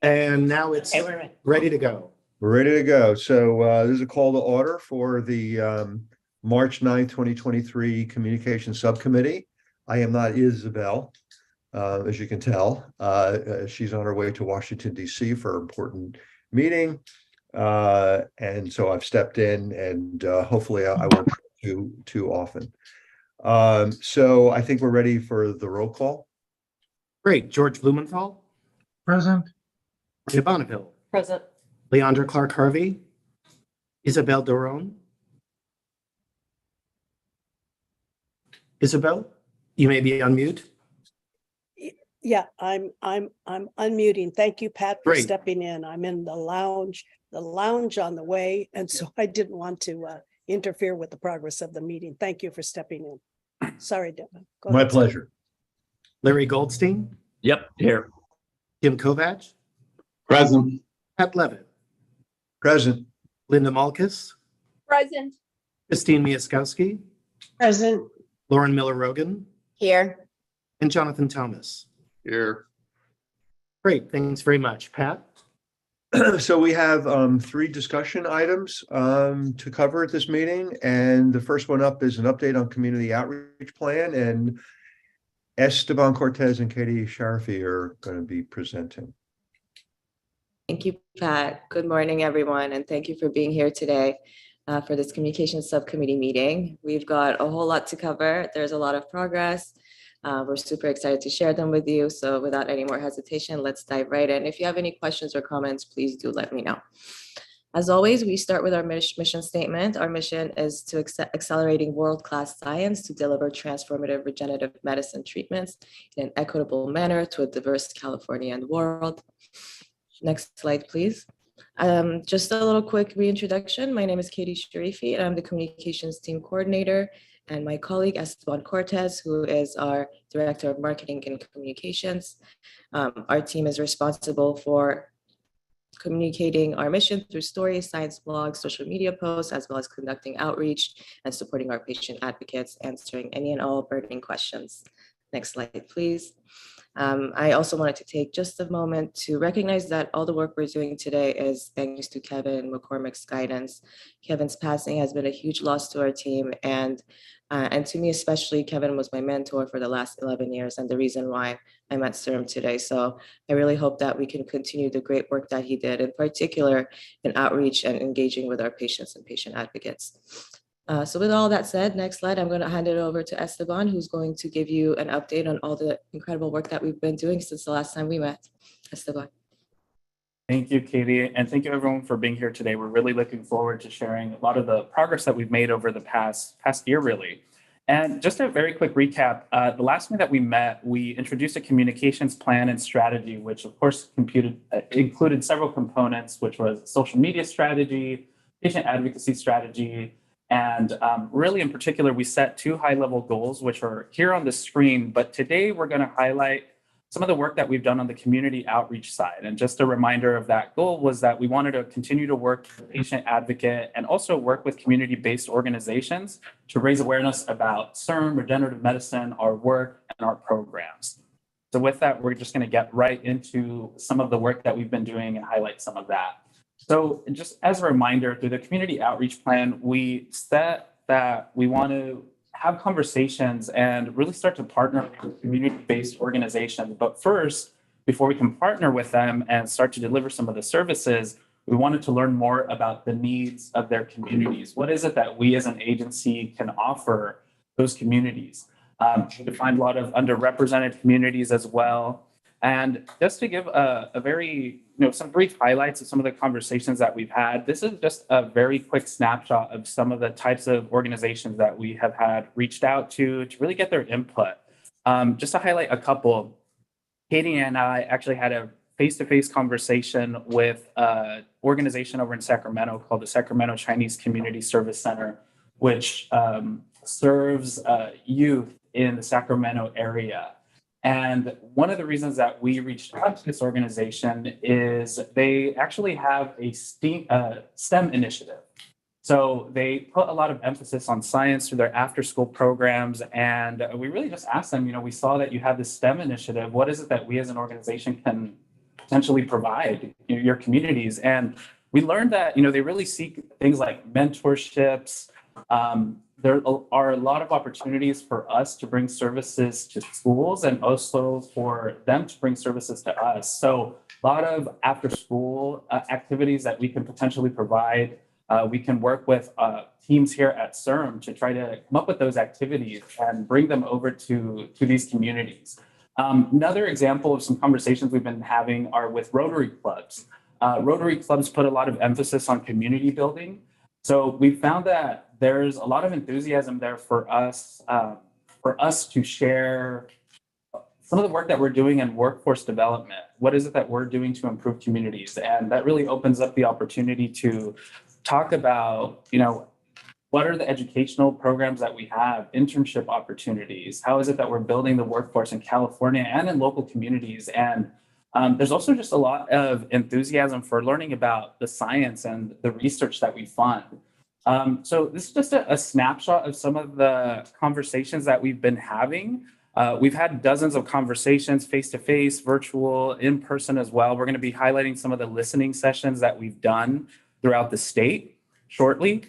And now it's Okay, we're ready. ready to go. We're ready to go. So this is a call to order for the March 9th, 2023 Communications Subcommittee. I am not Isabel, as you can tell. She's on her way to Washington, D.C. for an important meeting. And so I've stepped in, and hopefully I won't too often. So I think we're ready for the roll call. Great. George Blumenthal. Present. Maria Bonneville. Present. Leandra Clark Harvey. Isabel Doron. Isabel, you may be on mute. Yeah, I'm unmuting. Thank you, Pat, for Great. stepping in. I'm in the lounge on the way, and so I didn't want to interfere with the progress of the meeting. Thank you for stepping in. Sorry, Devin. Go My ahead. pleasure. Larry Goldstein. Yep, here. Kim Kovac. Present. Pat Levitt. Present. Linda Malkus. Present. Christine Miaskowski. Present. Lauren Miller-Rogan. Here. And Jonathan Thomas. Here. Great. Thanks very much. Pat? So we have three discussion items to cover at this meeting. And the first one up is an update on community outreach plan. And Esteban Cortez and Katie Sharafi are going to be presenting. Thank you, Pat. Good morning, everyone, and thank you for being here today for this Communications Subcommittee meeting. We've got a whole lot to cover. There's a lot of progress. We're super excited to share them with you. So without any more hesitation, let's dive right in. If you have any questions or comments, please do let me know. As always, we start with our mission statement. Our mission is to accelerating world-class science to deliver transformative regenerative medicine treatments in an equitable manner to a diverse Californian world. Next slide, please. Just a little quick reintroduction. My name is Katie Sharifi, and I'm the communications team coordinator. And my colleague, Esteban Cortez, who is our director of marketing and communications. Our team is responsible for communicating our mission through stories, science blogs, social media posts, as well as conducting outreach and supporting our patient advocates, answering any and all burning questions. Next slide, please. I also wanted to take just a moment to recognize that all the work we're doing today is thanks to Kevin McCormick's guidance. Kevin's passing has been a huge loss to our team, and to me especially, Kevin was my mentor for the last 11 years and the reason why I'm at CIRM today. So I really hope that we can continue the great work that he did, in particular in outreach and engaging with our patients and patient advocates. So with all that said, next slide, I'm going to hand it over to Esteban, who's going to give you an update on all the incredible work that we've been doing since the last time we met. Esteban. Thank you, Katie, and thank you everyone for being here today. We're really looking forward to sharing a lot of the progress that we've made over the past year, really. And just a very quick recap, the last time that we met, we introduced a communications plan and strategy, which of course included several components, which was social media strategy, patient advocacy strategy, and really in particular, we set two high-level goals, which are here on the screen. But today we're going to highlight some of the work that we've done on the community outreach side. And just a reminder of that goal was that we wanted to continue to work with the patient advocate and also work with community-based organizations to raise awareness about CIRM, regenerative medicine, our work, and our programs. So with that, we're just going to get right into some of the work that we've been doing and highlight some of that. So just as a reminder, through the community outreach plan, we set that we want to have conversations and really start to partner with community-based organizations. But first, before we can partner with them and start to deliver some of the services, we wanted to learn more about the needs of their communities. What is it that we as an agency can offer those communities? We find a lot of underrepresented communities as well. And just to give a very, some brief highlights of some of the conversations that we've had, this is just a very quick snapshot of some of the types of organizations that we have had reached out to really get their input. Just to highlight a couple, Katie and I actually had a face-to-face conversation with an organization over in Sacramento called the Sacramento Chinese Community Service Center, which serves youth in the Sacramento area. And one of the reasons that we reached out to this organization is they actually have a STEM initiative. So they put a lot of emphasis on science through their after-school programs. And we really just asked them, we saw that you have this STEM initiative. What is it that we as an organization can potentially provide your communities. And we learned that, they really seek things like mentorships. There are a lot of opportunities for us to bring services to schools and also for them to bring services to us. So a lot of after school activities that we can potentially provide. We can work with teams here at CIRM to try to come up with those activities and bring them over to these communities. Another example of some conversations we've been having are with Rotary clubs. Rotary clubs put a lot of emphasis on community building. So we found that there's a lot of enthusiasm there for us to share some of the work that we're doing in workforce development. What is it that we're doing to improve communities? And that really opens up the opportunity to talk about, what are the educational programs that we have, internship opportunities? How is it that we're building the workforce in California and in local communities? And there's also just a lot of enthusiasm for learning about the science and the research that we fund. So this is just a snapshot of some of the conversations that we've been having. We've had dozens of conversations, face-to-face, virtual, in person as well. We're going to be highlighting some of the listening sessions that we've done throughout the state shortly.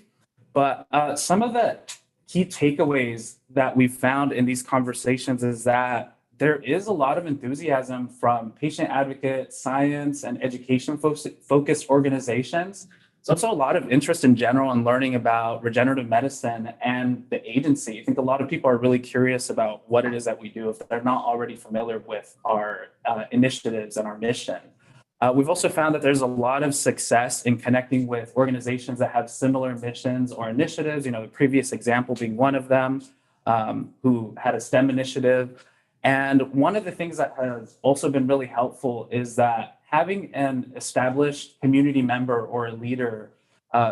But some of the key takeaways that we've found in these conversations is that there is a lot of enthusiasm from patient advocate, science, and education-focused organizations. There's also a lot of interest in general in learning about regenerative medicine and the agency. I think a lot of people are really curious about what it is that we do if they're not already familiar with our initiatives and our mission. We've also found that there's a lot of success in connecting with organizations that have similar missions or initiatives, the previous example being one of them, who had a STEM initiative. And one of the things that has also been really helpful is that having an established community member or a leader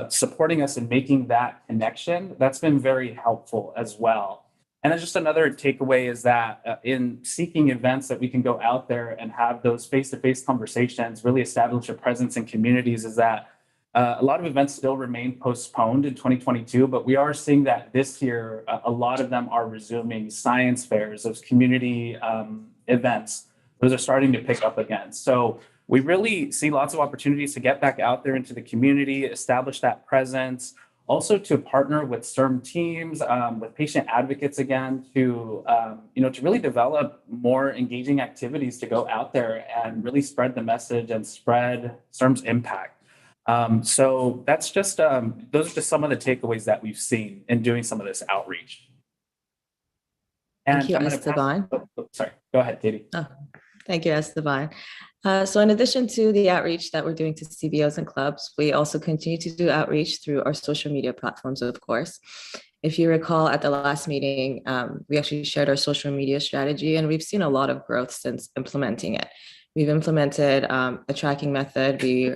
supporting us in making that connection, that's been very helpful as well. And then just another takeaway is that in seeking events that we can go out there and have those face-to-face conversations, really establish a presence in communities, is that a lot of events still remain postponed in 2022, but we are seeing that this year, a lot of them are resuming. Science fairs, those community events, those are starting to pick up again. So we really see lots of opportunities to get back out there into the community, establish that presence, also to partner with CIRM teams, with patient advocates again, to really develop more engaging activities to go out there and really spread the message and spread CIRM's impact. So that's just, those are just some of the takeaways that we've seen in doing some of this outreach. And Thank you, I'm gonna Esteban. sorry, go ahead, Katie. Oh, thank you, Esteban. So in addition to the outreach that we're doing to CBOs and clubs, we also continue to do outreach through our social media platforms, of course. If you recall at the last meeting, we actually shared our social media strategy, and we've seen a lot of growth since implementing it. We've implemented a tracking method. We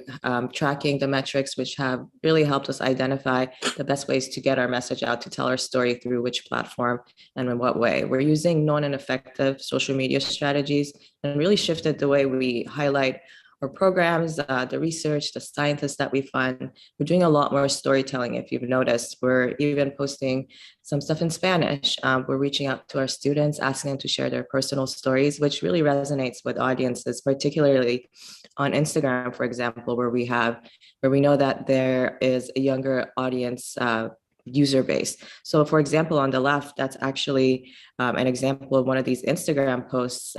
tracking the metrics, which have really helped us identify the best ways to get our message out, to tell our story through which platform and in what way. We're using known and effective social media strategies and really shifted the way we highlight our programs, the research, the scientists that we fund. We're doing a lot more storytelling. If you've noticed, we're even posting some stuff in Spanish. We're reaching out to our students, asking them to share their personal stories, which really resonates with audiences, particularly on Instagram, for example, where we know that there is a younger audience user base. So for example, on the left, that's actually an example of one of these Instagram posts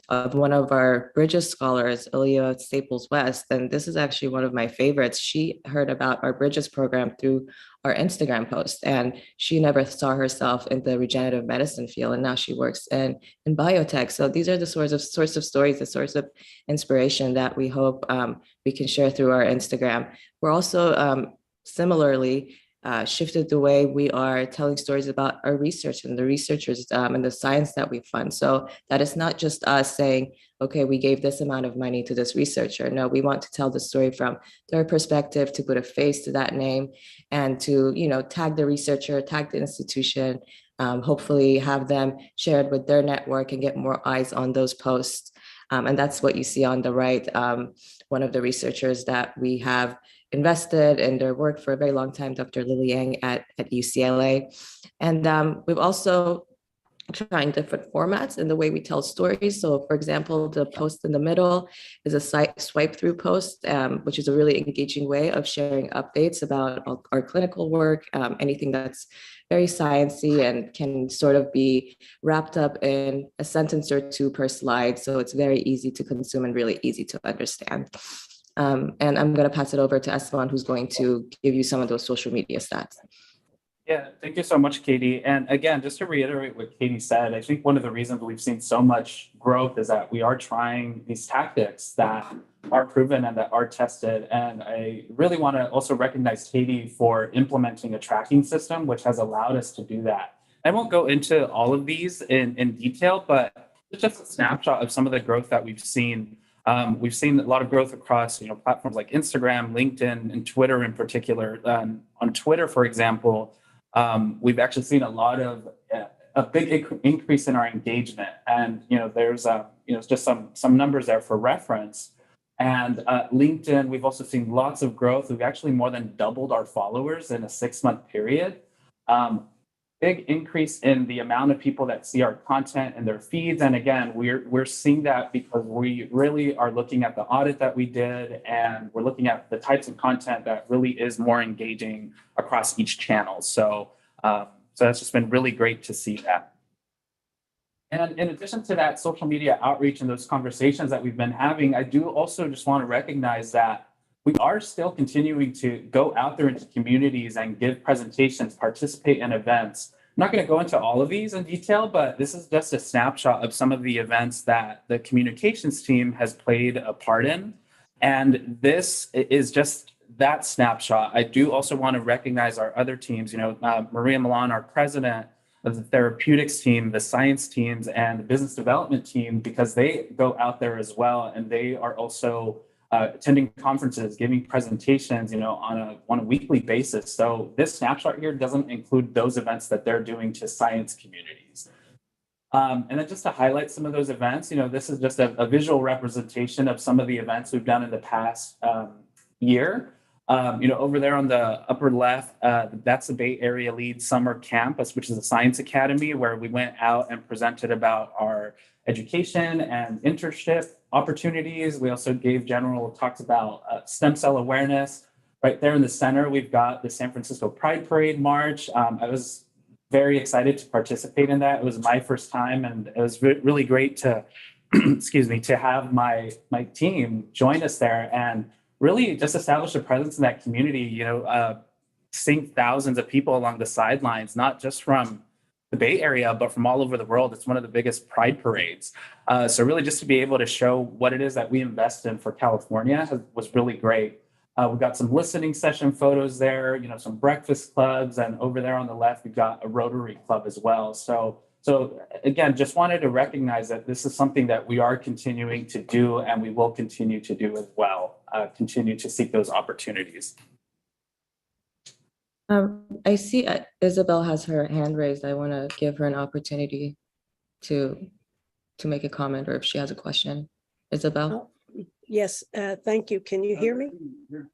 of one of our Bridges scholars, Aaliyah Staples West. And this is actually one of my favorites. She heard about our Bridges program through our Instagram post, and she never saw herself in the regenerative medicine field. And now she works in biotech. So these are the sorts of stories, the source of inspiration that we hope we can share through our Instagram. We're also similarly shifted the way we are telling stories about our research and the researchers and the science that we fund. So that is not just us saying, okay, we gave this amount of money to this researcher. No, we want to tell the story from their perspective, to put a face to that name, and to, tag the researcher, tag the institution, hopefully have them shared with their network and get more eyes on those posts. And that's what you see on the right. One of the researchers that we have invested in their work for a very long time, Dr. Lily Yang at UCLA. And we've also trying different formats in the way we tell stories. So for example, the post in the middle is a swipe through post, which is a really engaging way of sharing updates about our clinical work, anything that's very sciencey and can sort of be wrapped up in a sentence or two per slide. So it's very easy to consume and really easy to understand. And I'm going to pass it over to Esteban, who's going to give you some of those social media stats. Yeah, thank you so much, Katie. And again, just to reiterate what Katie said, I think one of the reasons we've seen so much growth is that we are trying these tactics that are proven and that are tested. And I really want to also recognize Katie for implementing a tracking system, which has allowed us to do that. I won't go into all of these in detail, but it's just a snapshot of some of the growth that we've seen. We've seen a lot of growth across, platforms like Instagram, LinkedIn, and Twitter in particular. On Twitter, for example, we've actually seen a lot of a big increase in our engagement, and there's just some numbers there for reference. And LinkedIn, we've also seen lots of growth. We've actually more than doubled our followers in a 6-month period. Big increase in the amount of people that see our content in their feeds. And again, we're seeing that because we really are looking at the audit that we did, and we're looking at the types of content that really is more engaging across each channel. So that's just been really great to see that. And in addition to that social media outreach and those conversations that we've been having, I do also just want to recognize that we are still continuing to go out there into communities and give presentations, participate in events. I'm not going to go into all of these in detail, but this is just a snapshot of some of the events that the communications team has played a part in. And this is just that snapshot. I do also want to recognize our other teams, Maria Milan, our president of the therapeutics team, the science teams, and the business development team, because they go out there as well. And they are also attending conferences, giving presentations, on a weekly basis. So this snapshot here doesn't include those events that they're doing to science communities. And then just to highlight some of those events, this is just a visual representation of some of the events we've done in the past year. Over there on the upper left, that's the Bay Area Lead Summer Campus, which is a science academy where we went out and presented about our education and internship opportunities. We also gave general talks about stem cell awareness. Right there in the center, we've got the San Francisco Pride Parade March. I was very excited to participate in that. It was my first time, and it was really great to, to have my team join us there and really just establish a presence in that community, seeing thousands of people along the sidelines, not just from the Bay Area, but from all over the world. It's one of the biggest pride parades. So really just to be able to show what it is that we invest in for California was really great. We've got some listening session photos there, some breakfast clubs, and over there on the left, we've got a Rotary Club as well. So again, just wanted to recognize that this is something that we are continuing to do, and we will continue to do as well, continue to seek those opportunities. I see Isabel has her hand raised. I want to give her an opportunity to make a comment, or if she has a question. Isabel? Yes, thank you. Can you hear me?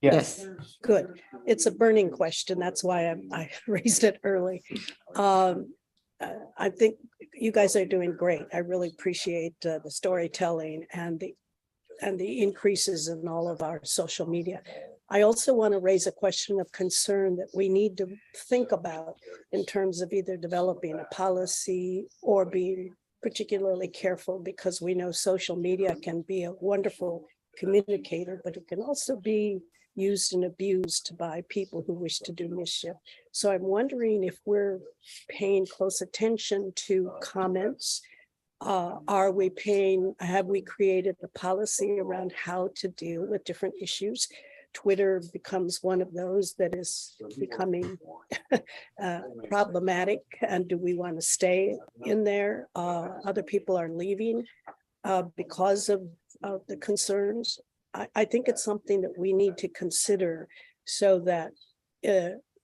Yes. Good. It's a burning question. That's why I raised it early. I think you guys are doing great. I really appreciate the storytelling and the increases in all of our social media. I also want to raise a question of concern that we need to think about in terms of either developing a policy or being particularly careful, because we know social media can be a wonderful communicator, but it can also be used and abused by people who wish to do mischief. So I'm wondering if we're paying close attention to comments. Have we created a policy around how to deal with different issues? Twitter becomes one of those that is becoming problematic. And do we want to stay in there? Other people are leaving because of the concerns. I think it's something that we need to consider so that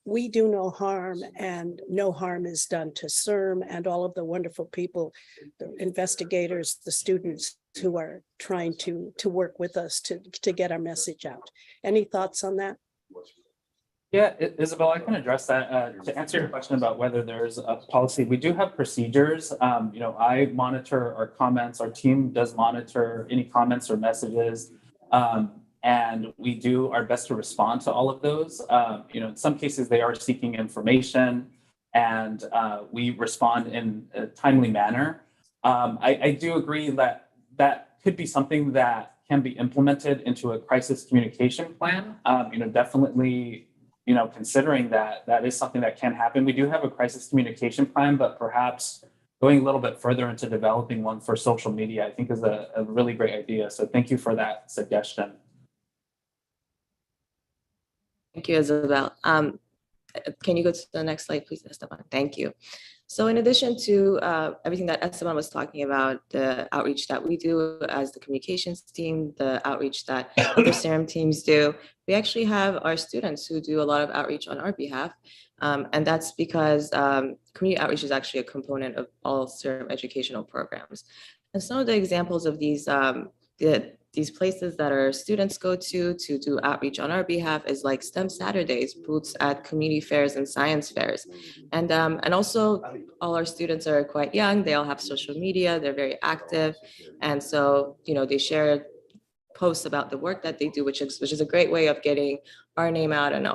we do no harm and no harm is done to CIRM and all of the wonderful people, the investigators, the students who are trying to work with us to get our message out. Any thoughts on that? Yeah, Isabel, I can address that. To answer your question about whether there's a policy, we do have procedures. I monitor our comments. Our team does monitor any comments or messages. And we do our best to respond to all of those. In some cases, they are seeking information and we respond in a timely manner. I do agree that that could be something that can be implemented into a crisis communication plan. Definitely, considering that that is something that can happen. We do have a crisis communication plan, but perhaps going a little bit further into developing one for social media, I think is a really great idea. So thank you for that suggestion. Thank you, Isabel. Can you go to the next slide, please, Esteban? Thank you. So in addition to everything that Esteban was talking about, the outreach that we do as the communications team, the outreach that other CIRM teams do, we actually have our students who do a lot of outreach on our behalf. And that's because community outreach is actually a component of all CIRM educational programs. And some of the examples of these places that our students go to do outreach on our behalf is like STEM Saturdays, booths at community fairs and science fairs. And also all our students are quite young. They all have social media. They're very active. And so, they share posts about the work that they do, which is a great way of getting our name out and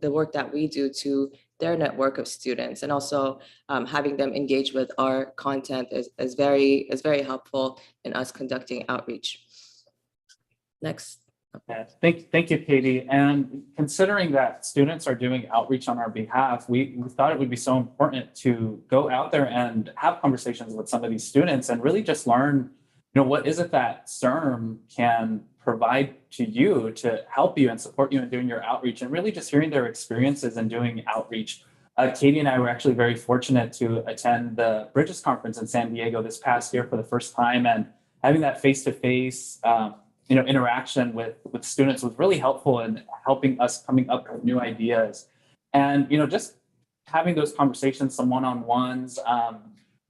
the work that we do to their network of students, and also having them engage with our content is very helpful in us conducting outreach. Next. Yeah, thank you, Katie. And considering that students are doing outreach on our behalf, we thought it would be so important to go out there and have conversations with some of these students and really just learn, what is it that CIRM can provide to you to help you and support you in doing your outreach, and really just hearing their experiences in doing outreach. Katie and I were actually very fortunate to attend the Bridges Conference in San Diego this past year for the first time, and having that face-to-face interaction with students was really helpful in helping us coming up with new ideas. And, just having those conversations, some one-on-ones,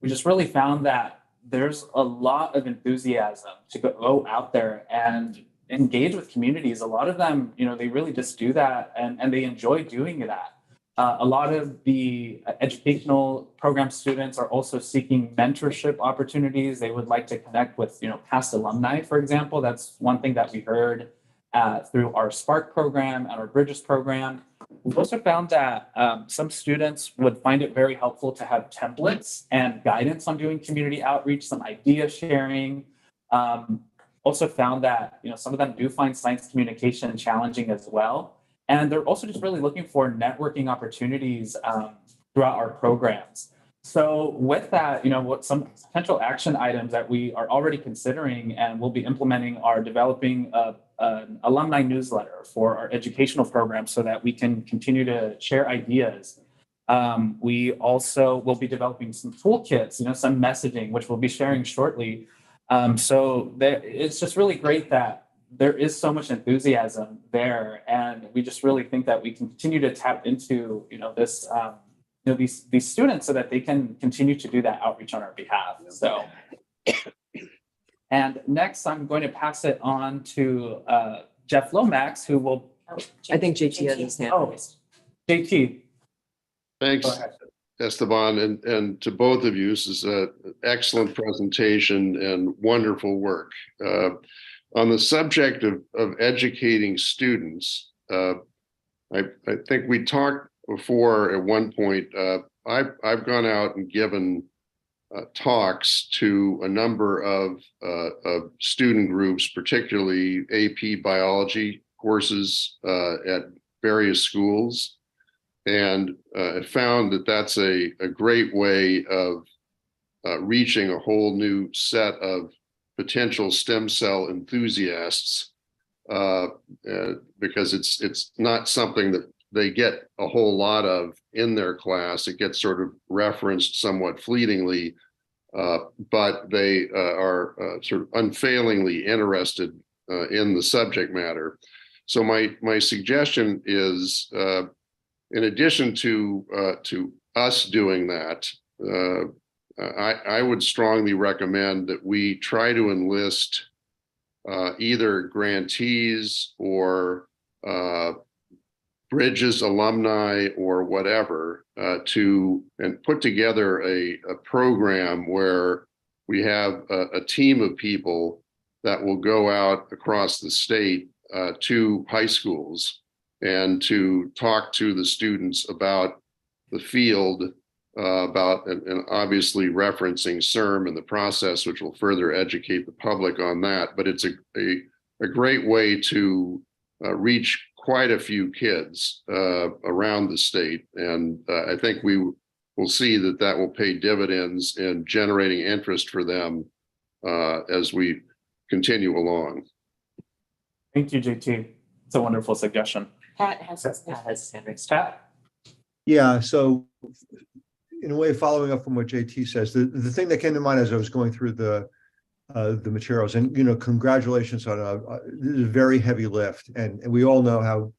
we just really found that there's a lot of enthusiasm to go out there and engage with communities. A lot of them, they really just do that and they enjoy doing that. A lot of the educational program students are also seeking mentorship opportunities. They would like to connect with, past alumni, for example. That's one thing that we heard through our Spark program and our Bridges program. We've also found that some students would find it very helpful to have templates and guidance on doing community outreach, some idea sharing. Also found that, some of them do find science communication challenging as well. And they're also just really looking for networking opportunities throughout our programs. So with that, what some potential action items that we are already considering and will be implementing are developing an alumni newsletter for our educational program so that we can continue to share ideas. We also will be developing some toolkits, some messaging, which we'll be sharing shortly. So it's just really great that there is so much enthusiasm there, and we just really think that we can continue to tap into, this, these students so that they can continue to do that outreach on our behalf. So, and next I'm going to pass it on to Jeff Lomax, who will. I think JT has his hand raised. JT. Thanks, Go ahead. Esteban, and to both of you. This is an excellent presentation and wonderful work. On the subject of educating students, I think we talked before at one point. I've gone out and given talks to a number of student groups, particularly AP biology courses at various schools, and found that that's a great way of reaching a whole new set of potential stem cell enthusiasts, because it's not something that they get a whole lot of in their class. It gets sort of referenced somewhat fleetingly, but they are sort of unfailingly interested in the subject matter. So my suggestion is, in addition to us doing that, I would strongly recommend that we try to enlist either grantees or Bridges alumni or whatever and put together a program where we have a team of people that will go out across the state to high schools and to talk to the students about the field, and obviously referencing CIRM and the process, which will further educate the public on that. But it's a great way to reach quite a few kids around the state. And I think we will see that will pay dividends in generating interest for them as we continue along. Thank you, JT. It's a wonderful suggestion. Pat has his hand raised. Pat? Yeah, so in a way, following up from what JT says, the thing that came to mind as I was going through the materials, and congratulations on this is a very heavy lift, and we all know how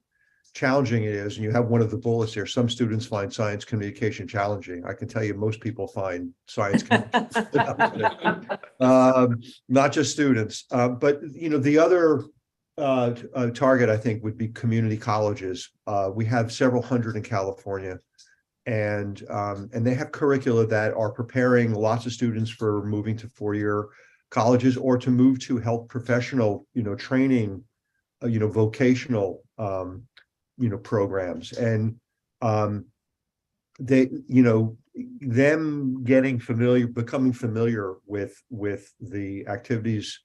challenging it is. And you have one of the bullets here. Some students find science communication challenging. I can tell you, most people find science not just students, but the other target I think would be community colleges. We have several hundred in California. And they have curricula that are preparing lots of students for moving to four-year colleges or to move to health professional, training, vocational, programs. And they, them becoming familiar with the activities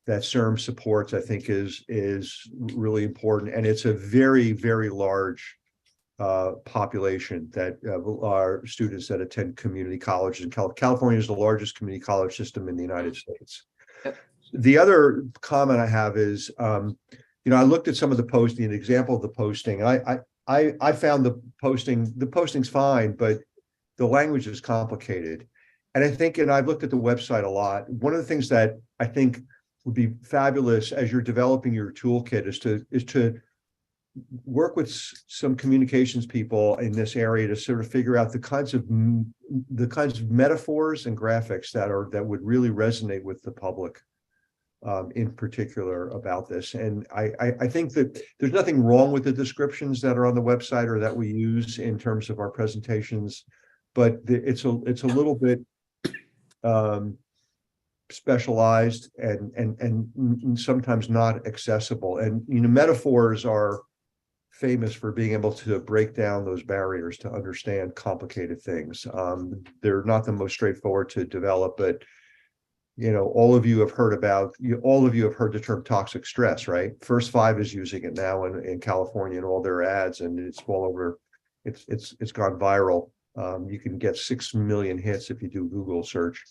that CIRM supports, I think is really important. And it's a very, very large population that are students that attend community colleges. And California is the largest community college system in the United States. Yep. The other comment I have is, I looked at some of the posting, an example of the posting. I found the posting's fine, but the language is complicated. And I think, and I've looked at the website a lot, one of the things that I think would be fabulous as you're developing your toolkit is to work with some communications people in this area to sort of figure out the kinds of metaphors and graphics that would really resonate with the public in particular about this. And I think that there's nothing wrong with the descriptions that are on the website or that we use in terms of our presentations, but it's a little bit specialized and sometimes not accessible. And metaphors are famous for being able to break down those barriers to understand complicated things. They're not the most straightforward to develop, but all of you have heard the term toxic stress, right? First Five is using it now in California in all their ads, and it's all over. It's gone viral. You can get 6 million hits if you do Google search.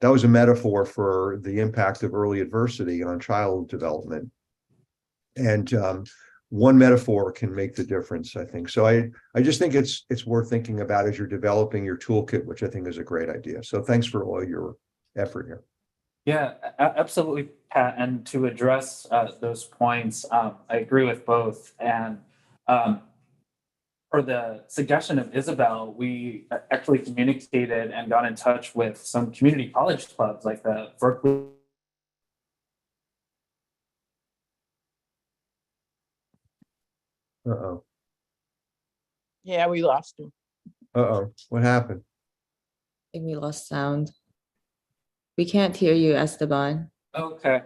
That was a metaphor for the impact of early adversity on child development. And one metaphor can make the difference, I think. So I just think it's worth thinking about as you're developing your toolkit, which I think is a great idea. So thanks for all your effort here. Yeah, absolutely, Pat. And to address those points, I agree with both. And for the suggestion of Isabel, we actually communicated and got in touch with some community college clubs like the Berkeley. Uh-oh. Yeah, we lost him. Uh-oh. What happened? I think we lost sound. We can't hear you, Esteban. Okay.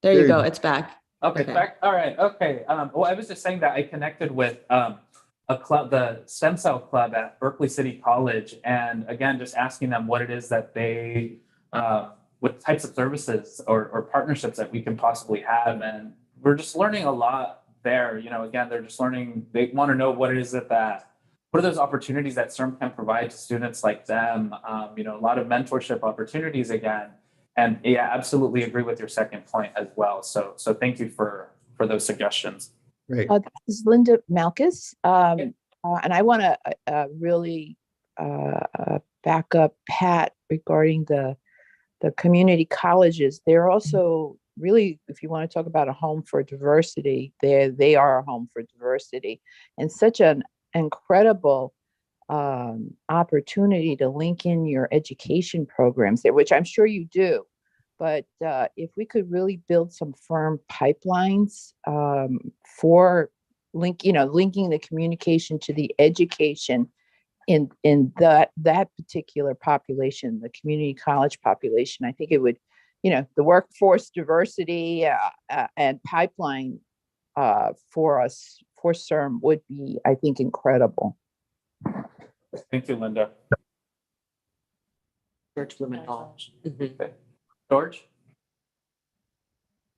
There There you you go. go. It's back. Okay, Okay. back. All right. Okay. Well, I was just saying that I connected with a club, the Stem Cell Club at Berkeley City College, and again, just asking them what it is that they, what types of services or partnerships that we can possibly have, and we're just learning a lot there. Again, they're just learning. They want to know what it is what are those opportunities that CIRM can provide to students like them? A lot of mentorship opportunities again. And yeah, absolutely agree with your second point as well. So thank you for those suggestions. Great. This is Linda Malkus. And I want to really back up Pat regarding the community colleges. They're also really, if you want to talk about a home for diversity, they are a home for diversity, and such an incredible opportunity to link in your education programs there, which I'm sure you do. But if we could really build some firm pipelines for linking the communication to the education in that particular population, the community college population. I think it would, the workforce diversity and pipeline for us for CIRM would be, I think, incredible. Thank you, Linda. George Blumenthal. George?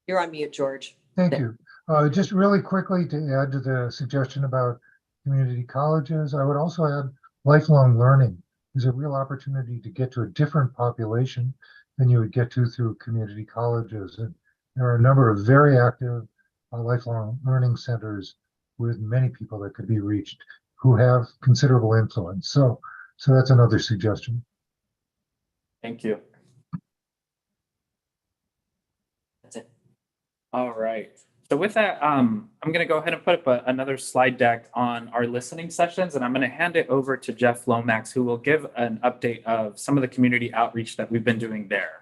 You're on mute, George. Thank you. Just really quickly to add to the suggestion about community colleges, I would also add lifelong learning is a real opportunity to get to a different population than you would get to through community colleges. And there are a number of very active lifelong learning centers with many people that could be reached who have considerable influence. So that's another suggestion. Thank you. That's it. All right. So with that, I'm going to go ahead and put up another slide deck on our listening sessions, and I'm going to hand it over to Jeff Lomax, who will give an update of some of the community outreach that we've been doing there.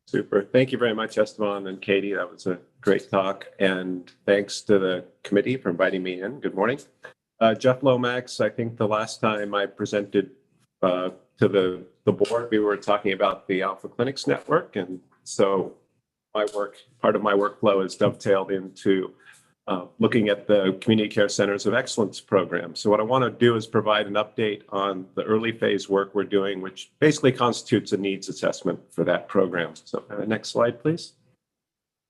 Super. Thank you very much, Esteban and Katie. That was a great talk. And thanks to the committee for inviting me in. Good morning. Jeff Lomax, I think the last time I presented to the board, we were talking about the Alpha Clinics Network. And so part of my workflow is dovetailed into looking at the Community Care Centers of Excellence program. So what I want to do is provide an update on the early phase work we're doing, which basically constitutes a needs assessment for that program. So next slide, please.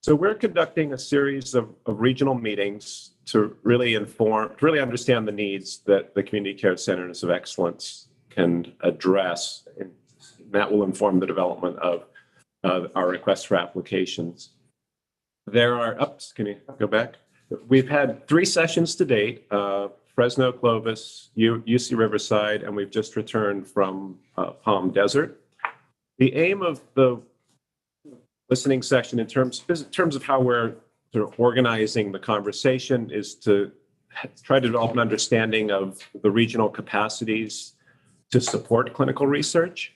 So we're conducting a series of regional meetings to really understand the needs that the Community Care Centers of Excellence can address. And that will inform the development of our requests for applications. Can you go back? We've had 3 sessions to date, Fresno, Clovis, UC Riverside, and we've just returned from Palm Desert. The aim of the listening session in terms of how we're sort of organizing the conversation is to try to develop an understanding of the regional capacities to support clinical research,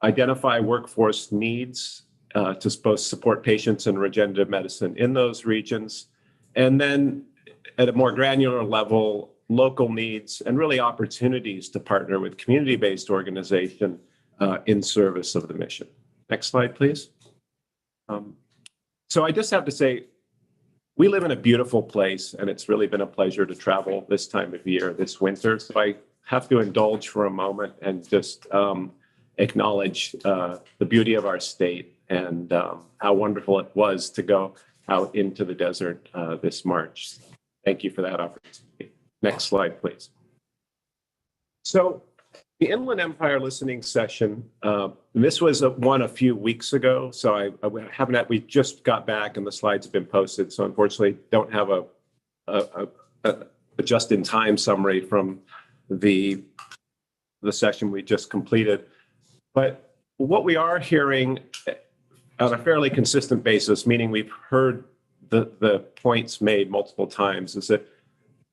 identify workforce needs to both support patients in regenerative medicine in those regions, and then at a more granular level, local needs and really opportunities to partner with community-based organization in service of the mission. Next slide, please. So I just have to say, we live in a beautiful place, and it's really been a pleasure to travel this time of year, this winter. So I have to indulge for a moment and just acknowledge the beauty of our state and how wonderful it was to go out into the desert this March. Thank you for that opportunity. Next slide, please. So the Inland Empire listening session, this was one a few weeks ago. So we just got back and the slides have been posted. So unfortunately don't have a just-in-time summary from the session we just completed. But what we are hearing on a fairly consistent basis, meaning we've heard the points made multiple times, is that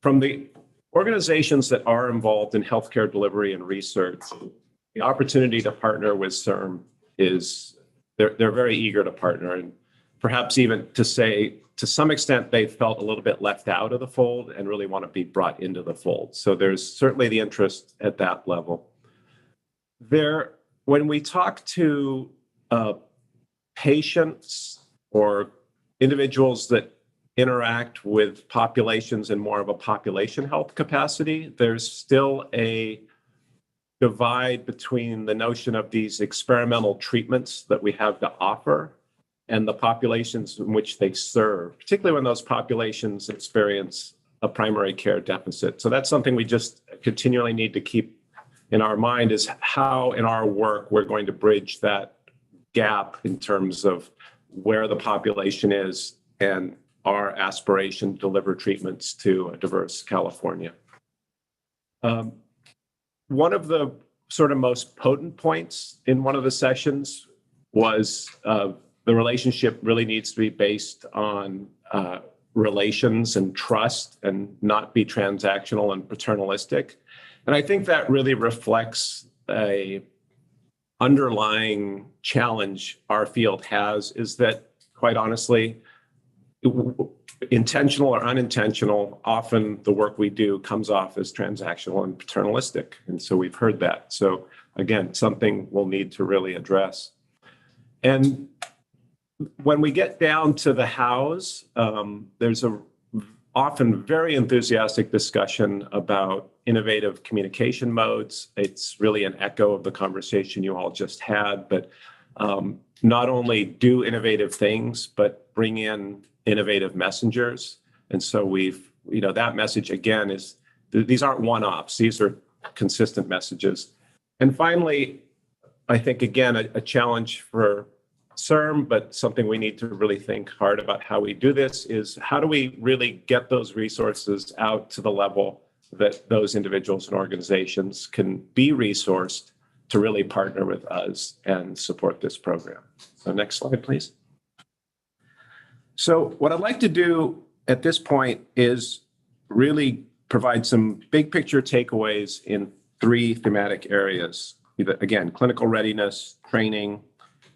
from the organizations that are involved in healthcare delivery and research, the opportunity to partner with CIRM is, they're very eager to partner, and perhaps even to say, to some extent, they felt a little bit left out of the fold and really want to be brought into the fold. So there's certainly the interest at that level. When we talk to patients or individuals that interact with populations in more of a population health capacity, there's still a divide between the notion of these experimental treatments that we have to offer and the populations in which they serve, particularly when those populations experience a primary care deficit. So that's something we just continually need to keep in our mind, is how in our work we're going to bridge that gap in terms of where the population is and our aspiration to deliver treatments to a diverse California. One of the sort of most potent points in one of the sessions was the relationship really needs to be based on relations and trust and not be transactional and paternalistic. And I think that really reflects a underlying challenge our field has, is that, quite honestly, intentional or unintentional, often the work we do comes off as transactional and paternalistic. And so we've heard that. So again, something we'll need to really address. And when we get down to the hows, there's a often very enthusiastic discussion about innovative communication modes. It's really an echo of the conversation you all just had, but not only do innovative things, but bring in innovative messengers. And so that message again is, these aren't one-offs, these are consistent messages. And finally, I think again, a challenge for CIRM, but something we need to really think hard about how we do this is, how do we really get those resources out to the level that those individuals and organizations can be resourced to really partner with us and support this program. So next slide, please. So what I'd like to do at this point is really provide some big picture takeaways in 3 thematic areas. Again, clinical readiness, training,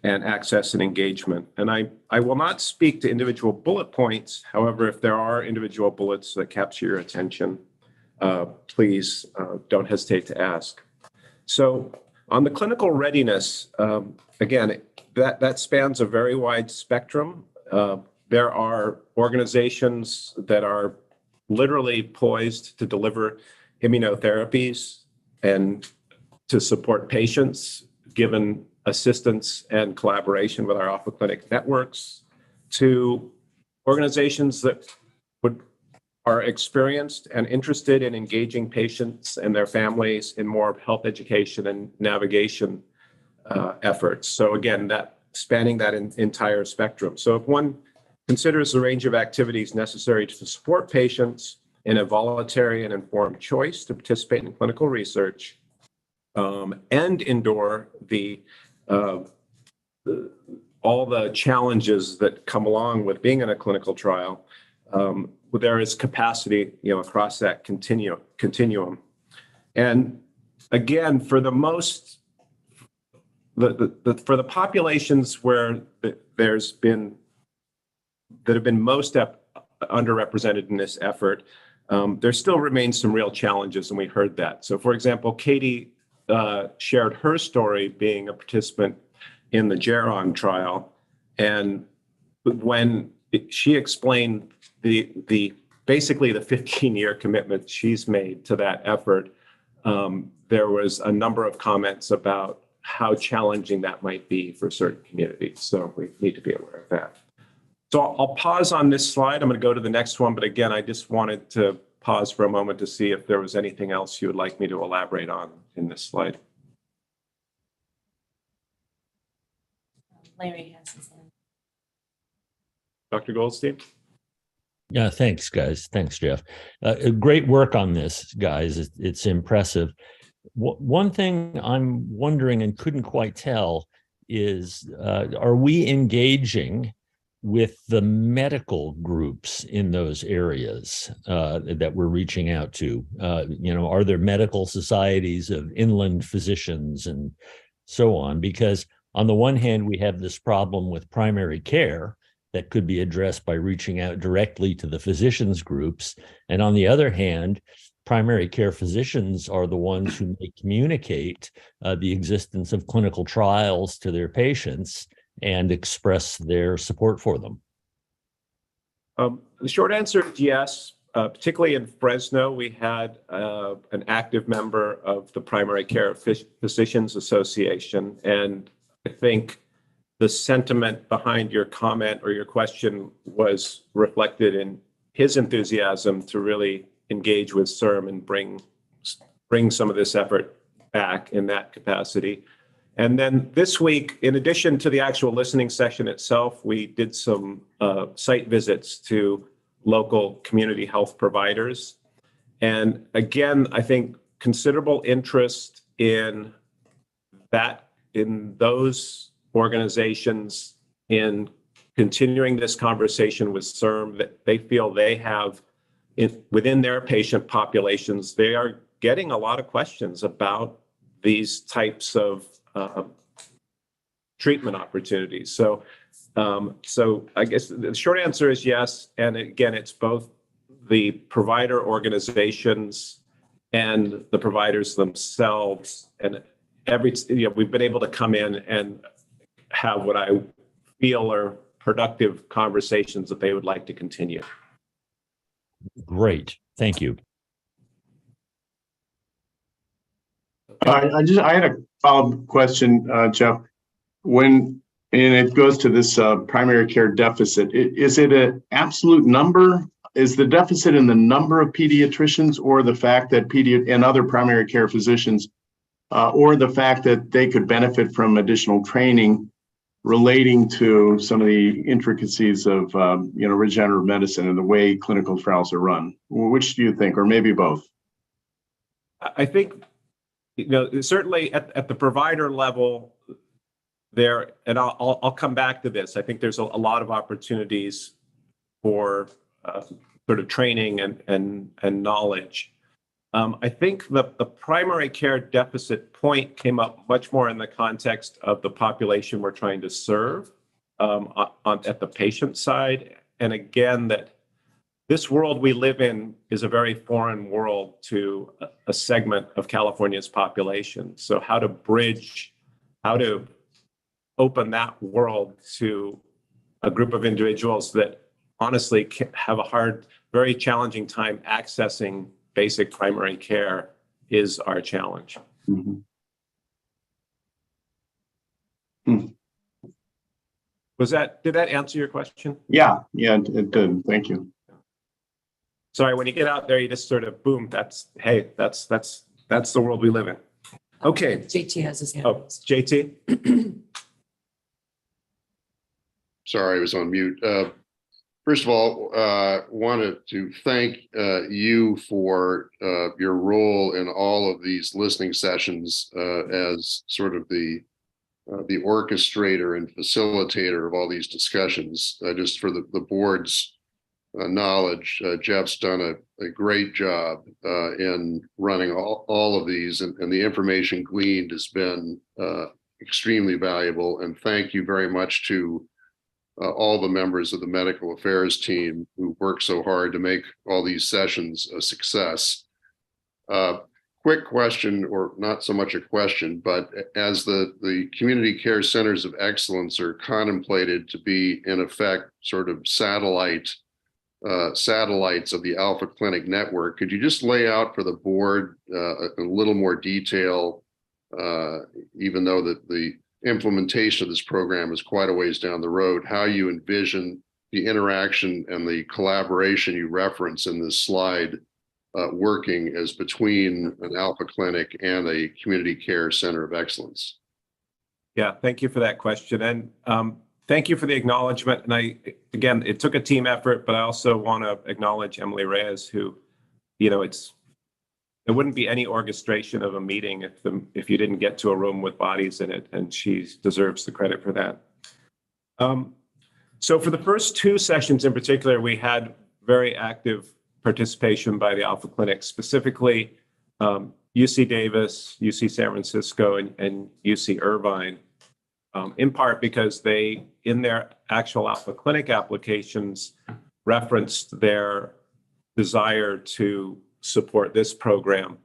and access and engagement. And I will not speak to individual bullet points. However, if there are individual bullets that capture your attention, please don't hesitate to ask. So on the clinical readiness, again, that spans a very wide spectrum. There are organizations that are literally poised to deliver immunotherapies and to support patients, given assistance and collaboration with our off-clinic networks, to organizations that are experienced and interested in engaging patients and their families in more health education and navigation efforts. So again, spanning that entire spectrum. So if one considers the range of activities necessary to support patients in a voluntary and informed choice to participate in clinical research, and endure all the challenges that come along with being in a clinical trial, there is capacity, across that continuum. And again, for the most, for the populations where that have been most underrepresented in this effort, there still remains some real challenges, and we heard that. So, for example, Katie shared her story being a participant in the Geron trial, and when she explained basically the 15-year commitment she's made to that effort, there was a number of comments about how challenging that might be for certain communities. So we need to be aware of that. So I'll pause on this slide. I'm going to go to the next one, but again, I just wanted to pause for a moment to see if there was anything else you would like me to elaborate on in this slide. Larry has his hand. Dr. Goldstein? Yeah, thanks, guys. Thanks, Jeff. Great work on this, guys. It's impressive. One thing I'm wondering and couldn't quite tell is, are we engaging with the medical groups in those areas that we're reaching out to? Are there medical societies of inland physicians and so on? Because on the one hand, we have this problem with primary care that could be addressed by reaching out directly to the physicians groups. And on the other hand, primary care physicians are the ones who may communicate the existence of clinical trials to their patients and express their support for them. The short answer is yes. Particularly in Fresno, we had an active member of the Primary Care Physicians Association. And I think the sentiment behind your comment or your question was reflected in his enthusiasm to really engage with CIRM and bring some of this effort back in that capacity. And then this week, in addition to the actual listening session itself, we did some site visits to local community health providers. And again, I think considerable interest in those organizations in continuing this conversation with CIRM that they feel they have within their patient populations. They are getting a lot of questions about these types of treatment opportunities. So I guess the short answer is yes. And again, it's both the provider organizations and the providers themselves. And we've been able to come in and have what I feel are productive conversations that they would like to continue. Great. Thank you. I had a follow-up question, Jeff. And it goes to this primary care deficit. Is it an absolute number? Is the deficit in the number of pediatricians, or the fact that and other primary care physicians, or the fact that they could benefit from additional training relating to some of the intricacies of regenerative medicine and the way clinical trials are run? Which do you think, or maybe both? I think, certainly at the provider level there, and I'll come back to this. I think there's a lot of opportunities for sort of training and knowledge. I think the primary care deficit point came up much more in the context of the population we're trying to serve at the patient side. And again, that this world we live in is a very foreign world to a segment of California's population. So how to open that world to a group of individuals that honestly have a very challenging time accessing basic primary care is our challenge. Mm-hmm. Did that answer your question? Yeah, it did. Thank you. Sorry, when you get out there, you just sort of boom, that's the world we live in. Okay. JT has his hand. Oh, JT? Sorry, I was on mute. First of all, wanted to thank you for your role in all of these listening sessions as sort of the orchestrator and facilitator of all these discussions. Just for the board's knowledge, Jeff's done a great job in running all of these, and the information gleaned has been extremely valuable. And thank you very much to all the members of the medical affairs team who work so hard to make all these sessions a success. Quick question, or not so much a question, but as the community care centers of excellence are contemplated to be, in effect, sort of satellites of the Alpha Clinic network, could you just lay out for the board a little more detail, even though that the implementation of this program is quite a ways down the road, how you envision the interaction and the collaboration you reference in this slide working as between an Alpha Clinic and a community care center of excellence? Yeah, thank you for that question. And thank you for the acknowledgement. And again, it took a team effort, but I also want to acknowledge Emily Reyes, who, there wouldn't be any orchestration of a meeting if you didn't get to a room with bodies in it, and she deserves the credit for that. So for the first two sessions in particular, we had very active participation by the Alpha Clinic, specifically UC Davis, UC San Francisco, and UC Irvine, in part because they, in their actual Alpha Clinic applications, referenced their desire to support this program.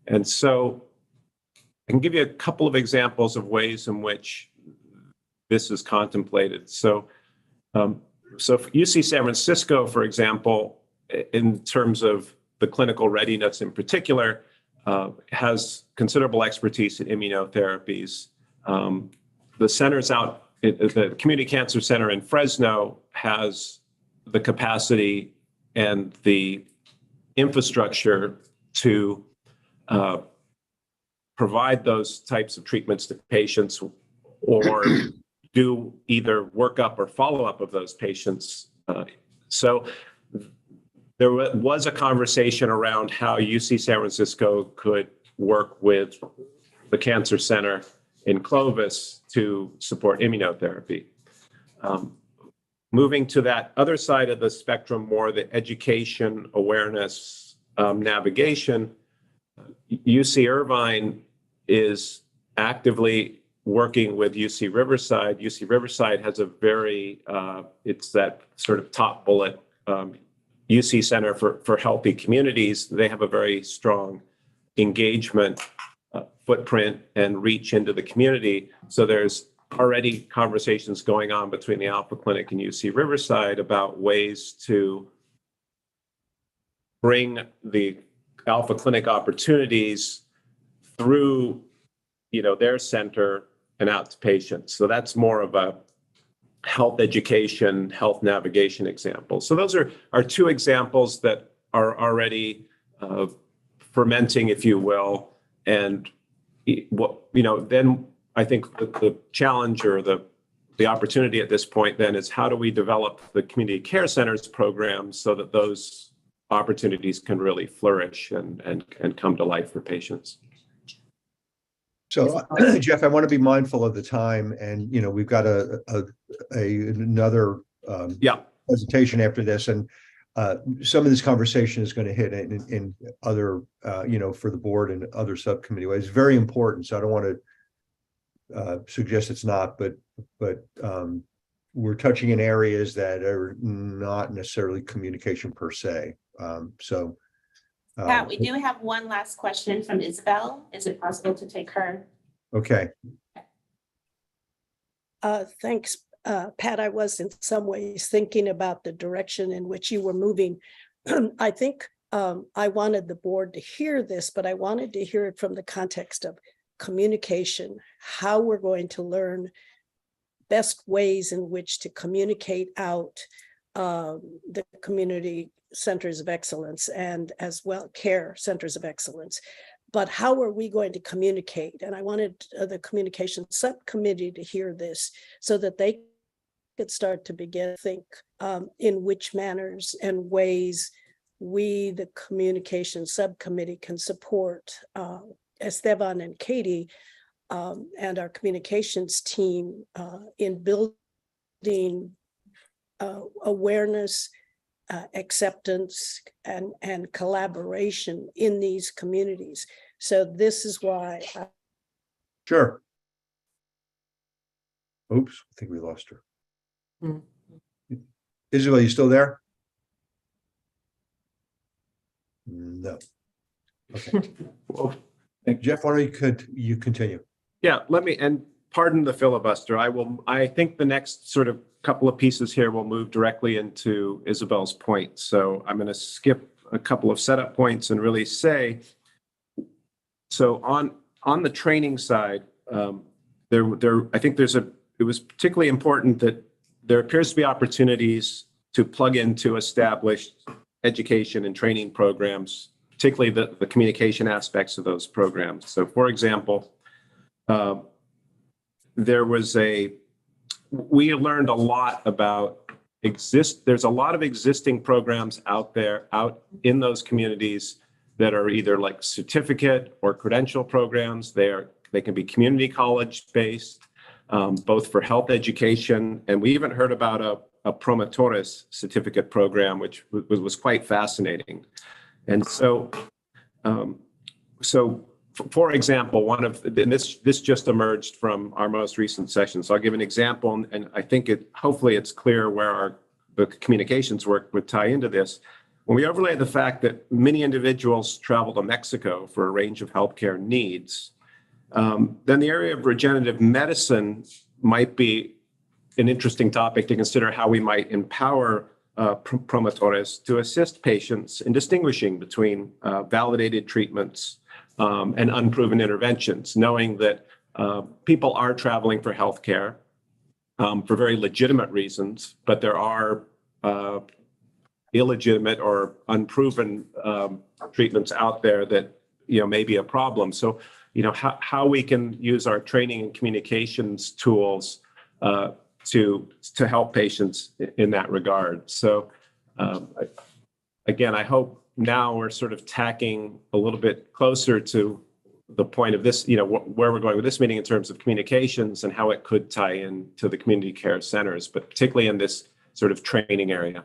And so I can give you a couple of examples of ways in which this is contemplated. So for UC San Francisco, for example, in terms of the clinical readiness in particular, has considerable expertise in immunotherapies. The centers the Community Cancer Center in Fresno has the capacity and the infrastructure to provide those types of treatments to patients, or do either workup or follow-up of those patients. So there was a conversation around how UC San Francisco could work with the Cancer Center in Clovis to support immunotherapy. moving to that other side of the spectrum, more the education, awareness, navigation, UC Irvine is actively working with UC Riverside. UC Riverside has a very, it's that sort of top bullet UC Center for Healthy Communities. They have a very strong engagement footprint and reach into the community. So there's already conversations going on between the Alpha Clinic and UC Riverside about ways to bring the Alpha Clinic opportunities through, their center and out to patients. So that's more of a health education, health navigation example. So those are two examples that are already fermenting, if you will. And then I think the challenge or the opportunity at this point then is how do we develop the community care centers programs so that those opportunities can really flourish and come to life for patients. So, Jeff, I want to be mindful of the time, and we've got another presentation after this, and some of this conversation is going to hit in other, for the board and other subcommittee ways. It's very important, so I don't want to suggest it's not, but we're touching in areas that are not necessarily communication per se. Pat, we do have one last question from Isabel. Is it possible to take her? Okay. Thanks, Pat. I was in some ways thinking about the direction in which you were moving. I think I wanted the board to hear this, but I wanted to hear it from the context of communication, how we're going to learn best ways in which to communicate out the community centers of excellence and as well care centers of excellence. But how are we going to communicate? And I wanted the Communications Subcommittee to hear this so that they could start to begin to think in which manners and ways we, the Communications Subcommittee, can support Esteban and Katie and our communications team in building awareness, acceptance, and collaboration in these communities. So this is why. Sure. Oops, I think we lost her. Isabel, you still there? No. Okay. Well, Jeff, why don't you continue? Yeah, and pardon the filibuster. I think the next sort of couple of pieces here will move directly into Isabel's point. So I'm going to skip a couple of setup points and really say, so on the training side, I think it was particularly important that there appears to be opportunities to plug into established education and training programs, particularly the communication aspects of those programs. So for example, we learned a lot about there's a lot of existing programs out in those communities that are either like certificate or credential programs. They can be community college based, both for health education. And we even heard about a promotores certificate program, which was quite fascinating. And so, for example, this just emerged from our most recent session. So I'll give an example, and I think hopefully it's clear where the communications work would tie into this. When we overlay the fact that many individuals travel to Mexico for a range of healthcare needs, then the area of regenerative medicine might be an interesting topic to consider how we might empower promotores to assist patients in distinguishing between validated treatments and unproven interventions, knowing that people are traveling for healthcare for very legitimate reasons, but there are illegitimate or unproven treatments out there that may be a problem. So how we can use our training and communications tools to help patients in that regard. So again, I hope now we're sort of tacking a little bit closer to the point of this, where we're going with this meeting in terms of communications and how it could tie in to the community care centers, but particularly in this sort of training area.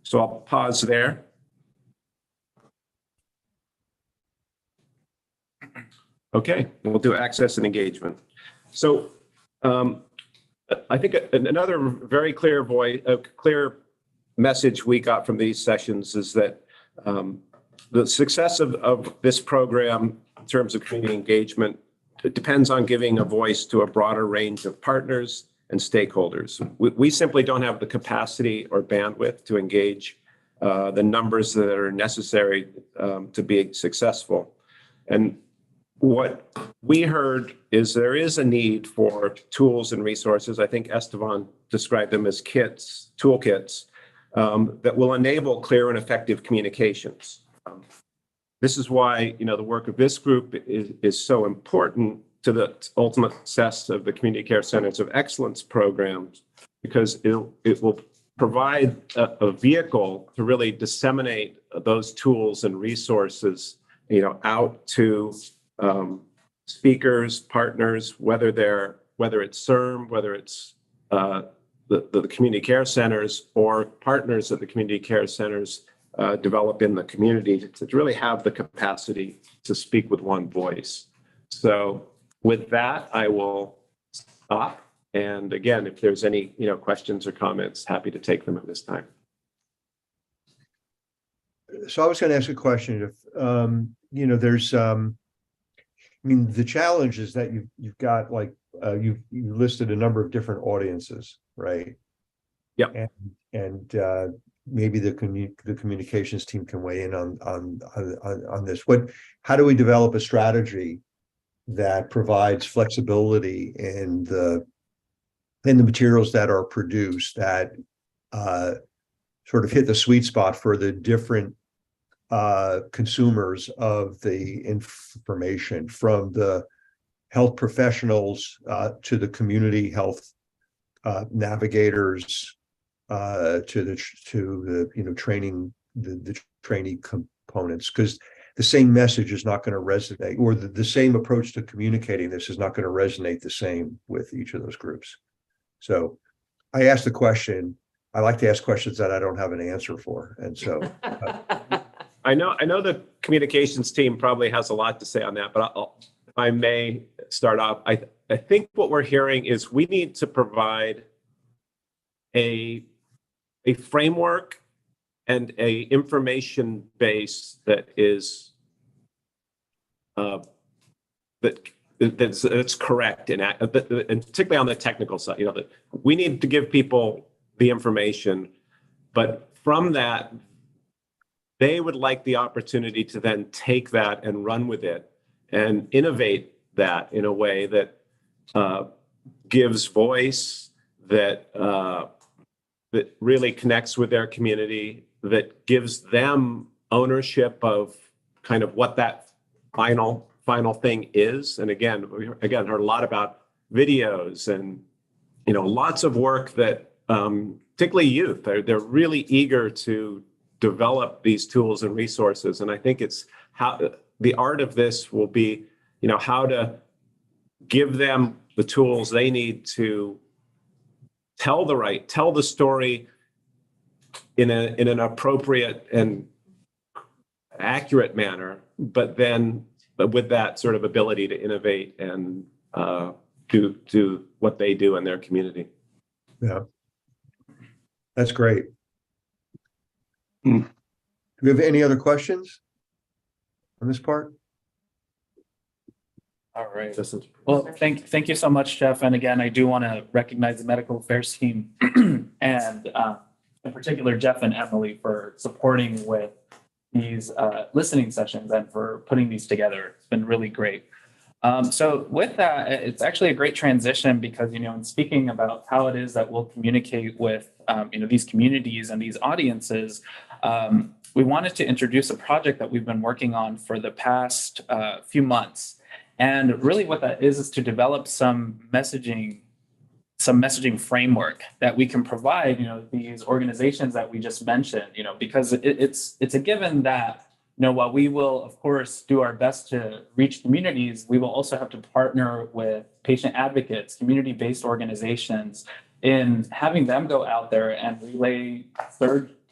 So I'll pause there. Okay, we'll do access and engagement. So I think another very clear clear message we got from these sessions is that the success of this program in terms of community engagement, it depends on giving a voice to a broader range of partners and stakeholders. We simply don't have the capacity or bandwidth to engage the numbers that are necessary to be successful. And what we heard is there is a need for tools and resources. I think Esteban described them as kits, toolkits, that will enable clear and effective communications. This is why, the work of this group is so important to the ultimate success of the Community Care Centers of Excellence programs, because it will provide a vehicle to really disseminate those tools and resources, out to speakers, partners, whether it's CIRM, whether it's the community care centers or partners that the community care centers develop in the community to really have the capacity to speak with one voice. So with that, I will stop. And again, if there's any questions or comments, happy to take them at this time. So I was going to ask a question. If there's the challenge is that you've got you listed a number of different audiences, right? Yeah. And maybe the communications team can weigh in on this. How do we develop a strategy that provides flexibility in the materials that are produced that sort of hit the sweet spot for the different consumers of the information, from the health professionals to the community health navigators to the training, the trainee components, because the same message is not going to resonate, or the same approach to communicating this is not going to resonate the same with each of those groups. So I asked the question. I like to ask questions that I don't have an answer for, and so I know the communications team probably has a lot to say on that, but if I may start off, I think what we're hearing is we need to provide a framework and a information base that is that's correct and particularly on the technical side. That we need to give people the information, but from that, they would like the opportunity to then take that and run with it and innovate that in a way that gives voice, that really connects with their community, that gives them ownership of kind of what that final thing is. And again, heard a lot about videos and lots of work that particularly youth, they're really eager to develop these tools and resources. And I think it's how the art of this will be, how to give them the tools they need to tell the story in an appropriate and accurate manner, but with that sort of ability to innovate and do what they do in their community. Yeah, that's great. Do we have any other questions on this part? All right. Well, thank you so much, Jeff. And again, I do want to recognize the medical affairs team and in particular, Jeff and Emily for supporting with these listening sessions and for putting these together. It's been really great. So with that, it's actually a great transition because, in speaking about how it is that we'll communicate with, these communities and these audiences, we wanted to introduce a project that we've been working on for the past few months. And really what that is to develop some messaging framework that we can provide, these organizations that we just mentioned, because it's a given that, while we will, of course, do our best to reach communities, we will also have to partner with patient advocates, community-based organizations in having them go out there and relay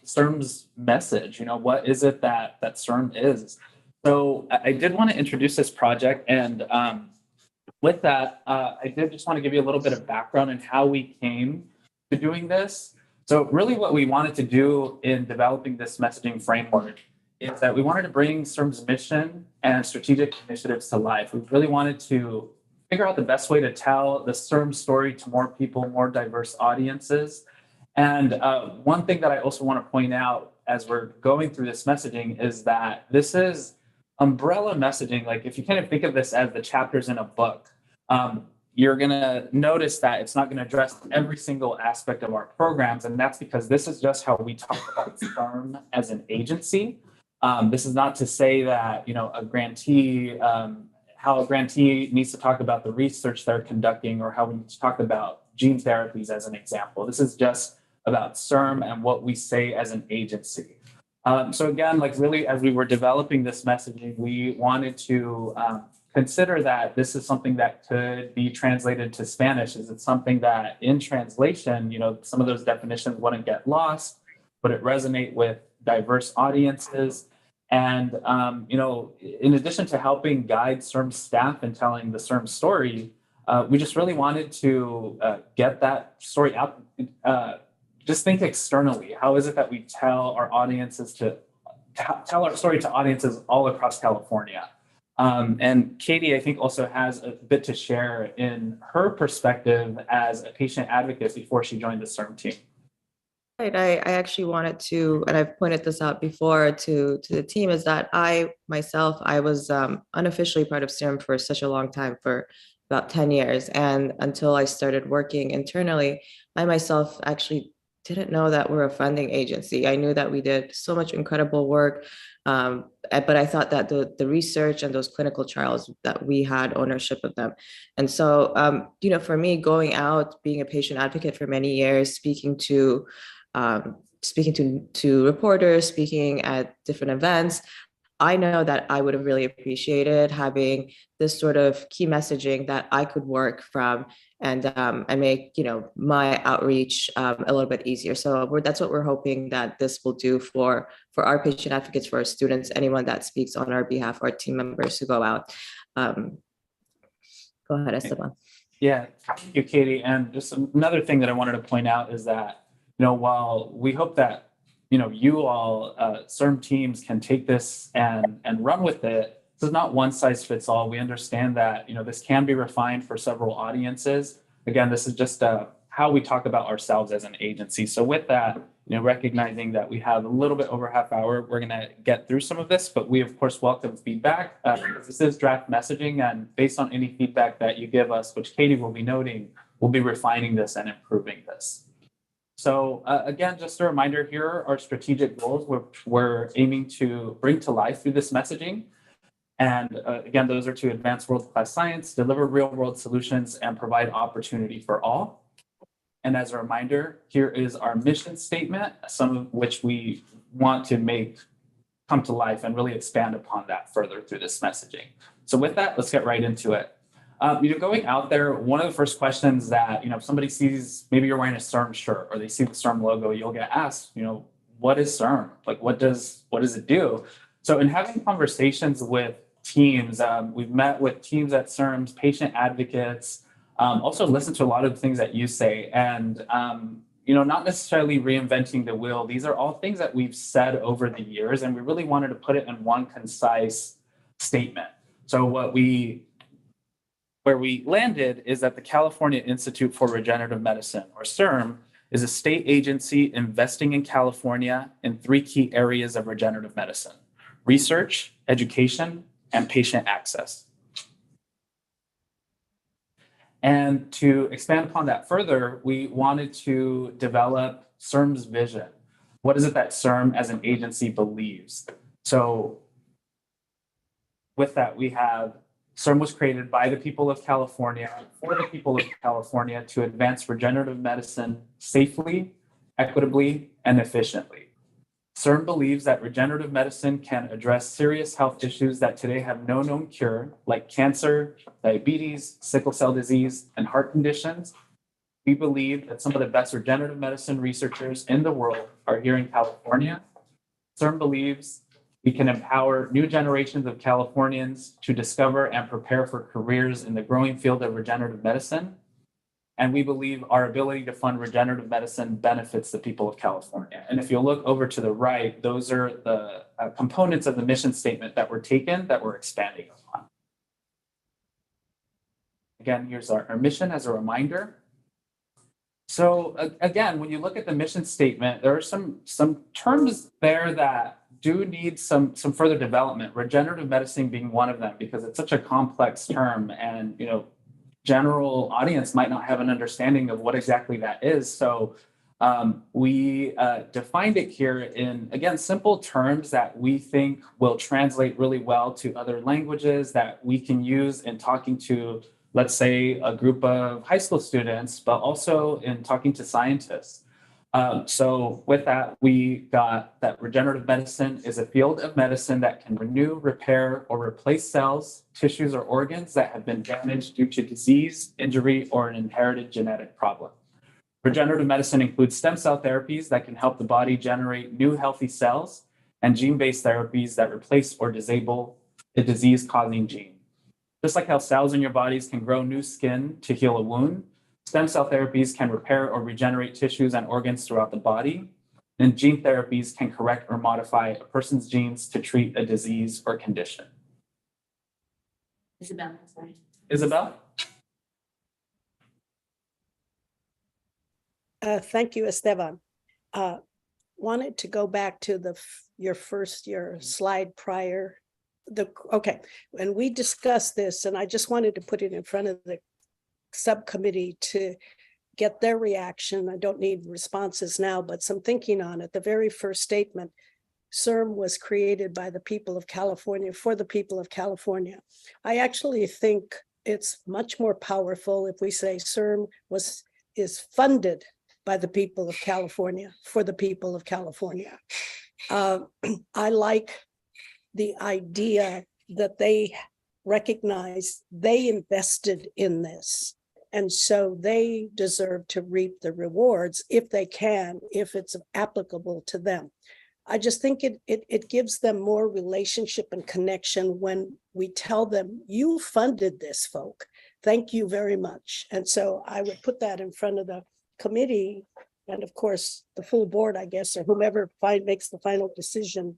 CIRM's message. What is it that CIRM is? So I did want to introduce this project, and with that, I did just want to give you a little bit of background on how we came to doing this. So really what we wanted to do in developing this messaging framework is that we wanted to bring CIRM's mission and strategic initiatives to life. We really wanted to figure out the best way to tell the CIRM story to more people, more diverse audiences. And one thing that I also want to point out as we're going through this messaging is that this is umbrella messaging. Like if you kind of think of this as the chapters in a book, you're going to notice that it's not going to address every single aspect of our programs. And that's because this is just how we talk about CIRM as an agency. This is not to say that, a grantee, how a grantee needs to talk about the research they're conducting or how we need to talk about gene therapies as an example. This is just about CIRM and what we say as an agency. So again, like really, as we were developing this messaging, we wanted to consider that this is something that could be translated to Spanish. Is it something that in translation, some of those definitions wouldn't get lost, but it resonate with diverse audiences? And, in addition to helping guide CIRM staff in telling the CIRM story, we just really wanted to get that story out. Just think externally. How is it that we tell our audiences tell our story to audiences all across California? And Katie, I think, also has a bit to share in her perspective as a patient advocate before she joined the CIRM team. Right. I actually wanted to, and I've pointed this out before to the team, is that I was unofficially part of CIRM for such a long time, for about 10 years. And until I started working internally, I myself actually didn't know that we're a funding agency. I knew that we did so much incredible work, but I thought that the research and those clinical trials, that we had ownership of them. And so, for me, going out, being a patient advocate for many years, speaking to reporters, speaking at different events, I know that I would have really appreciated having this sort of key messaging that I could work from and make my outreach a little bit easier. So that's what we're hoping that this will do for our patient advocates, for our students, anyone that speaks on our behalf, our team members who go out. Go ahead, Esteban. Yeah, thank you, Katie. And just another thing that I wanted to point out is that, while we hope that, you all, CIRM teams can take this and run with it, this is not one size fits all. We understand that, this can be refined for several audiences. Again, this is just how we talk about ourselves as an agency. So with that, recognizing that we have a little bit over half hour, we're going to get through some of this, but we of course welcome feedback. This is draft messaging, and based on any feedback that you give us, which Katie will be noting, we'll be refining this and improving this. So again, just a reminder, here are our strategic goals, which we're aiming to bring to life through this messaging. And again, those are to advance world-class science, deliver real-world solutions, and provide opportunity for all. And as a reminder, here is our mission statement, some of which we want to come to life and really expand upon that further through this messaging. So with that, let's get right into it. Going out there, one of the first questions that, if somebody sees, maybe you're wearing a CIRM shirt or they see the CIRM logo, you'll get asked, what is CIRM? Like, what does it do? So in having conversations with teams, we've met with teams at CIRMs, patient advocates, also listen to a lot of the things that you say, and, not necessarily reinventing the wheel. These are all things that we've said over the years, and we really wanted to put it in one concise statement. So where we landed is that the California Institute for Regenerative Medicine, or CIRM, is a state agency investing in California in 3 key areas of regenerative medicine: research, education, and patient access. And to expand upon that further, we wanted to develop CIRM's vision. What is it that CIRM as an agency believes? So with that, we have CIRM was created by the people of California, for the people of California, to advance regenerative medicine safely, equitably, and efficiently. CIRM believes that regenerative medicine can address serious health issues that today have no known cure, like cancer, diabetes, sickle cell disease, and heart conditions. We believe that some of the best regenerative medicine researchers in the world are here in California. CIRM believes we can empower new generations of Californians to discover and prepare for careers in the growing field of regenerative medicine. And we believe our ability to fund regenerative medicine benefits the people of California. And if you look over to the right, those are the components of the mission statement that were taken that we're expanding upon. Again, here's our mission as a reminder. So again, when you look at the mission statement, there are some terms there that do need some further development, regenerative medicine being one of them, because it's such a complex term and, you know, general audience might not have an understanding of what exactly that is. So we defined it here in, again, simple terms that we think will translate really well to other languages that we can use in talking to, let's say, a group of high school students, but also in talking to scientists. So with that, we got that regenerative medicine is a field of medicine that can renew, repair, or replace cells, tissues, or organs that have been damaged due to disease, injury, or an inherited genetic problem. Regenerative medicine includes stem cell therapies that can help the body generate new healthy cells, and gene-based therapies that replace or disable a disease-causing gene. Just like how cells in your bodies can grow new skin to heal a wound, stem cell therapies can repair or regenerate tissues and organs throughout the body, and gene therapies can correct or modify a person's genes to treat a disease or condition. Isabel, sorry. Isabel? Thank you, Esteban. Wanted to go back to your slide prior. Okay, when we discussed this, and I just wanted to put it in front of the subcommittee to get their reaction. I don't need responses now, but some thinking on it. The very first statement, CIRM was created by the people of California for the people of California. I actually think it's much more powerful if we say CIRM is funded by the people of California for the people of California. I like the idea that they recognize they invested in this. And so they deserve to reap the rewards if they can, if it's applicable to them. I just think it gives them more relationship and connection when we tell them, you funded this, folk. Thank you very much. And so I would put that in front of the committee and of course the full board, I guess, or whomever makes the final decision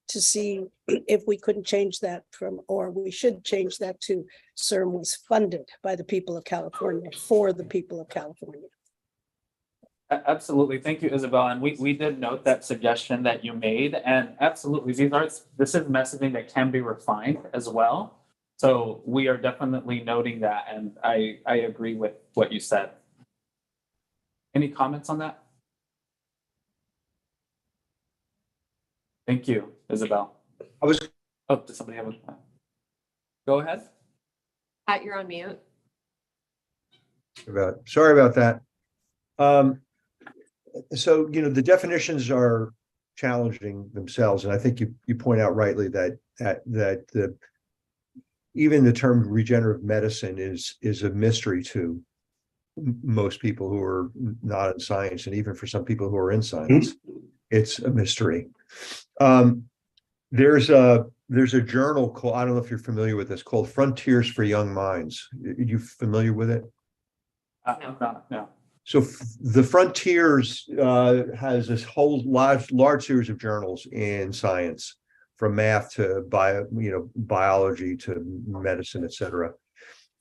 to see if we couldn't change that or we should change that to CIRM was funded by the people of California for the people of California. Absolutely. Thank you, Isabel. And we did note that suggestion that you made. And absolutely, this is messaging that can be refined as well. So we are definitely noting that. And I agree with what you said. Any comments on that? Thank you, Isabel. Does somebody have a plan? Go ahead. Pat, you're on mute. Sorry about that. So, you know, the definitions are challenging themselves. And I think you point out rightly that even the term regenerative medicine is a mystery to most people who are not in science. And even for some people who are in science, it's a mystery. There's a journal called, I don't know if you're familiar with this, called Frontiers for Young Minds. Are you familiar with it? No. So the Frontiers has this whole large series of journals in science, from math to biology to medicine, etc.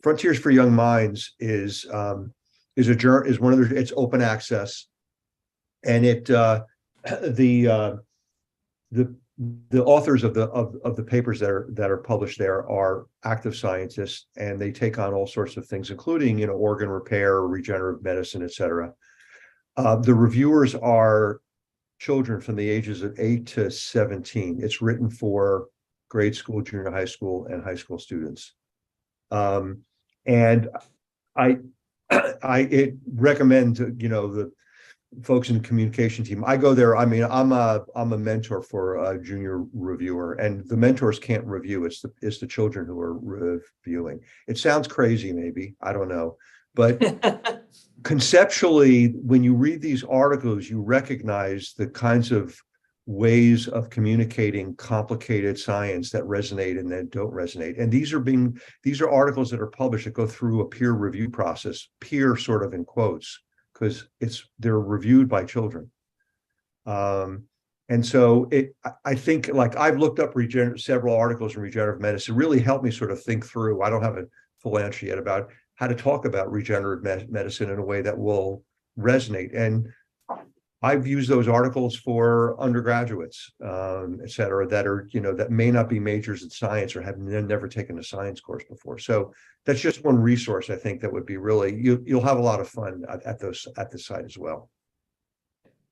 Frontiers for Young Minds is one of it's open access, and the authors of the papers that are published there are active scientists, and they take on all sorts of things, including organ repair, regenerative medicine, etc. The reviewers are children from the ages of 8 to 17. It's written for grade school, junior high school, and high school students. And I recommend the folks in the communication team. I go there. I mean, I'm a mentor for a junior reviewer, and the mentors can't review. It's the children who are reviewing. It sounds crazy, maybe, I don't know, but conceptually, when you read these articles, you recognize the kinds of ways of communicating complicated science that resonate and that don't resonate. And these are articles that are published that go through a peer review process, peer sort of in quotes, because they're reviewed by children. And so I think, like, I've looked up several articles in regenerative medicine, really helped me sort of think through. I don't have a full answer yet about how to talk about regenerative medicine in a way that will resonate. And I've used those articles for undergraduates, et cetera, that are, that may not be majors in science or have never taken a science course before. So that's just one resource, I think, that would be really, you'll have a lot of fun at the site as well.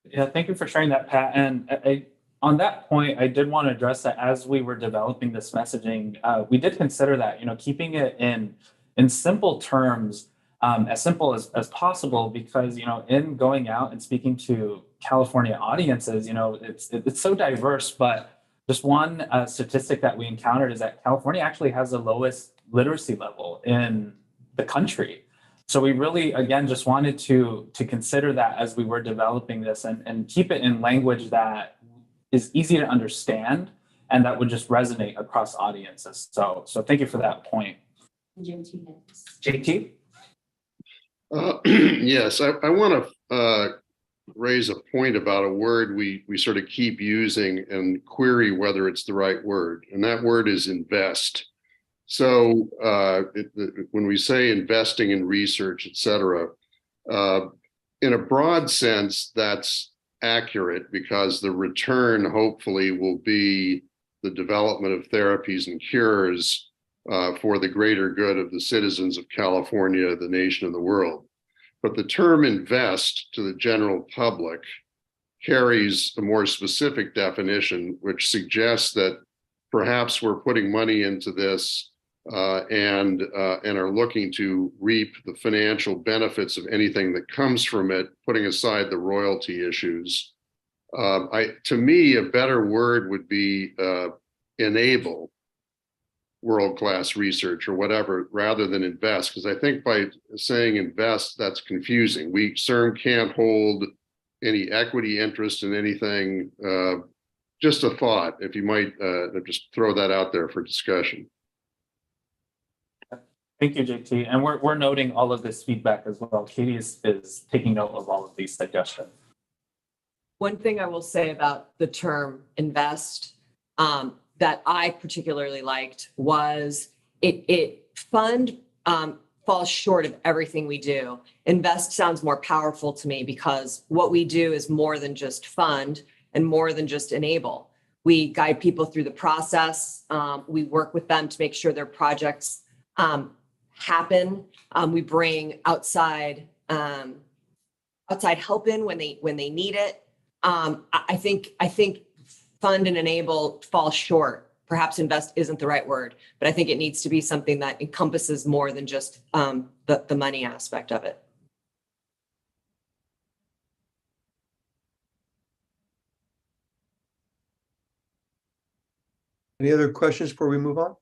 Yeah, thank you for sharing that, Pat. And on that point, I did want to address that as we were developing this messaging, we did consider that, keeping it in simple terms, as simple as possible, because, in going out and speaking to California audiences, it's so diverse. But just one statistic that we encountered is that California actually has the lowest literacy level in the country. So we really, again, just wanted to consider that as we were developing this and keep it in language that is easy to understand and that would just resonate across audiences. So thank you for that point. JT? Yes, I want to raise a point about a word we sort of keep using and query whether it's the right word, and that word is invest. So when we say investing in research, et cetera, in a broad sense, that's accurate because the return hopefully will be the development of therapies and cures for the greater good of the citizens of California, the nation, and the world. But the term invest to the general public carries a more specific definition, which suggests that perhaps we're putting money into this and are looking to reap the financial benefits of anything that comes from it, putting aside the royalty issues. To me, a better word would be enable world-class research or whatever, rather than invest, because I think by saying invest, that's confusing. CIRM can't hold any equity interest in anything. Just a thought, if you might just throw that out there for discussion. Thank you, JT. And we're noting all of this feedback as well. Katie is taking note of all of these suggestions. One thing I will say about the term invest that I particularly liked was fund falls short of everything we do. Invest sounds more powerful to me because what we do is more than just fund and more than just enable. We guide people through the process. We work with them to make sure their projects happen. We bring outside help in when they need it. I think fund and enable fall short. Perhaps invest isn't the right word, but I think it needs to be something that encompasses more than just the money aspect of it. Any other questions before we move on?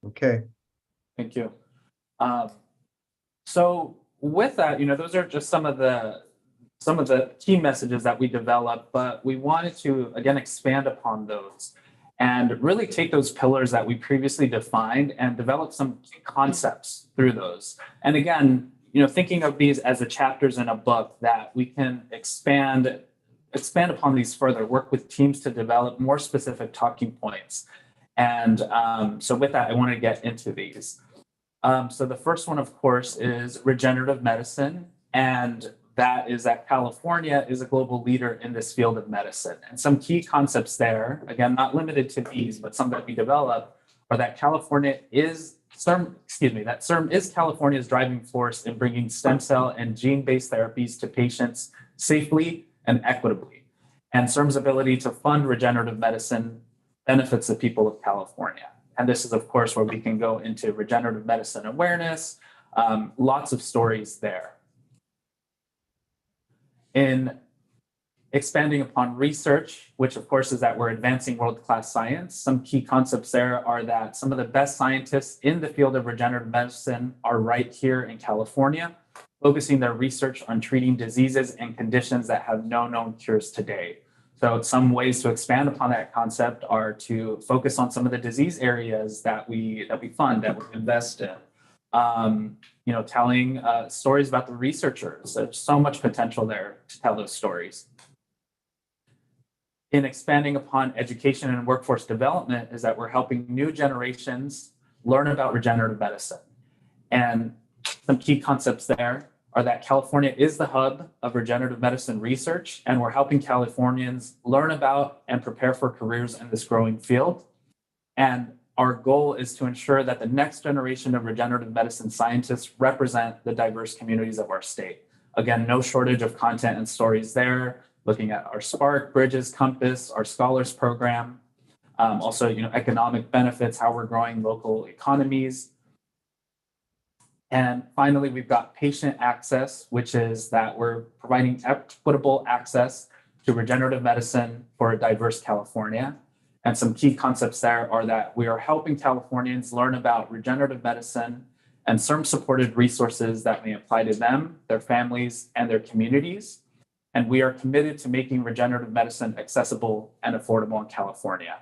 Okay. Thank you. So with that, those are just some of the key messages that we developed, but we wanted to, again, expand upon those and really take those pillars that we previously defined and develop some key concepts through those. And again, thinking of these as the chapters in a book that we can expand upon these further, work with teams to develop more specific talking points. And so with that, I want to get into these. So the first one, of course, is regenerative medicine. And that is that California is a global leader in this field of medicine. And some key concepts there, again, not limited to these, but some that we develop, are that CIRM is California's driving force in bringing stem cell and gene-based therapies to patients safely and equitably. And CIRM's ability to fund regenerative medicine benefits the people of California. And this is, of course, where we can go into regenerative medicine awareness, lots of stories there. In Expanding upon research, which of course is that we're advancing world-class science. Some key concepts there are that some of the best scientists in the field of regenerative medicine are right here in California, focusing their research on treating diseases and conditions that have no known cures today. So some ways to expand upon that concept are to focus on some of the disease areas that we fund, that we invest in. Telling stories about the researchers. There's so much potential there to tell those stories. In expanding upon education and workforce development is that we're helping new generations learn about regenerative medicine. And some key concepts there are that California is the hub of regenerative medicine research, and we're helping Californians learn about and prepare for careers in this growing field. And our goal is to ensure that the next generation of regenerative medicine scientists represent the diverse communities of our state. Again, no shortage of content and stories there, looking at our Spark, Bridges, Compass, our Scholars Program, also economic benefits, how we're growing local economies. And finally, we've got patient access, which is that we're providing equitable access to regenerative medicine for a diverse California. And some key concepts there are that we are helping Californians learn about regenerative medicine and CIRM-supported resources that may apply to them, their families, and their communities. And we are committed to making regenerative medicine accessible and affordable in California.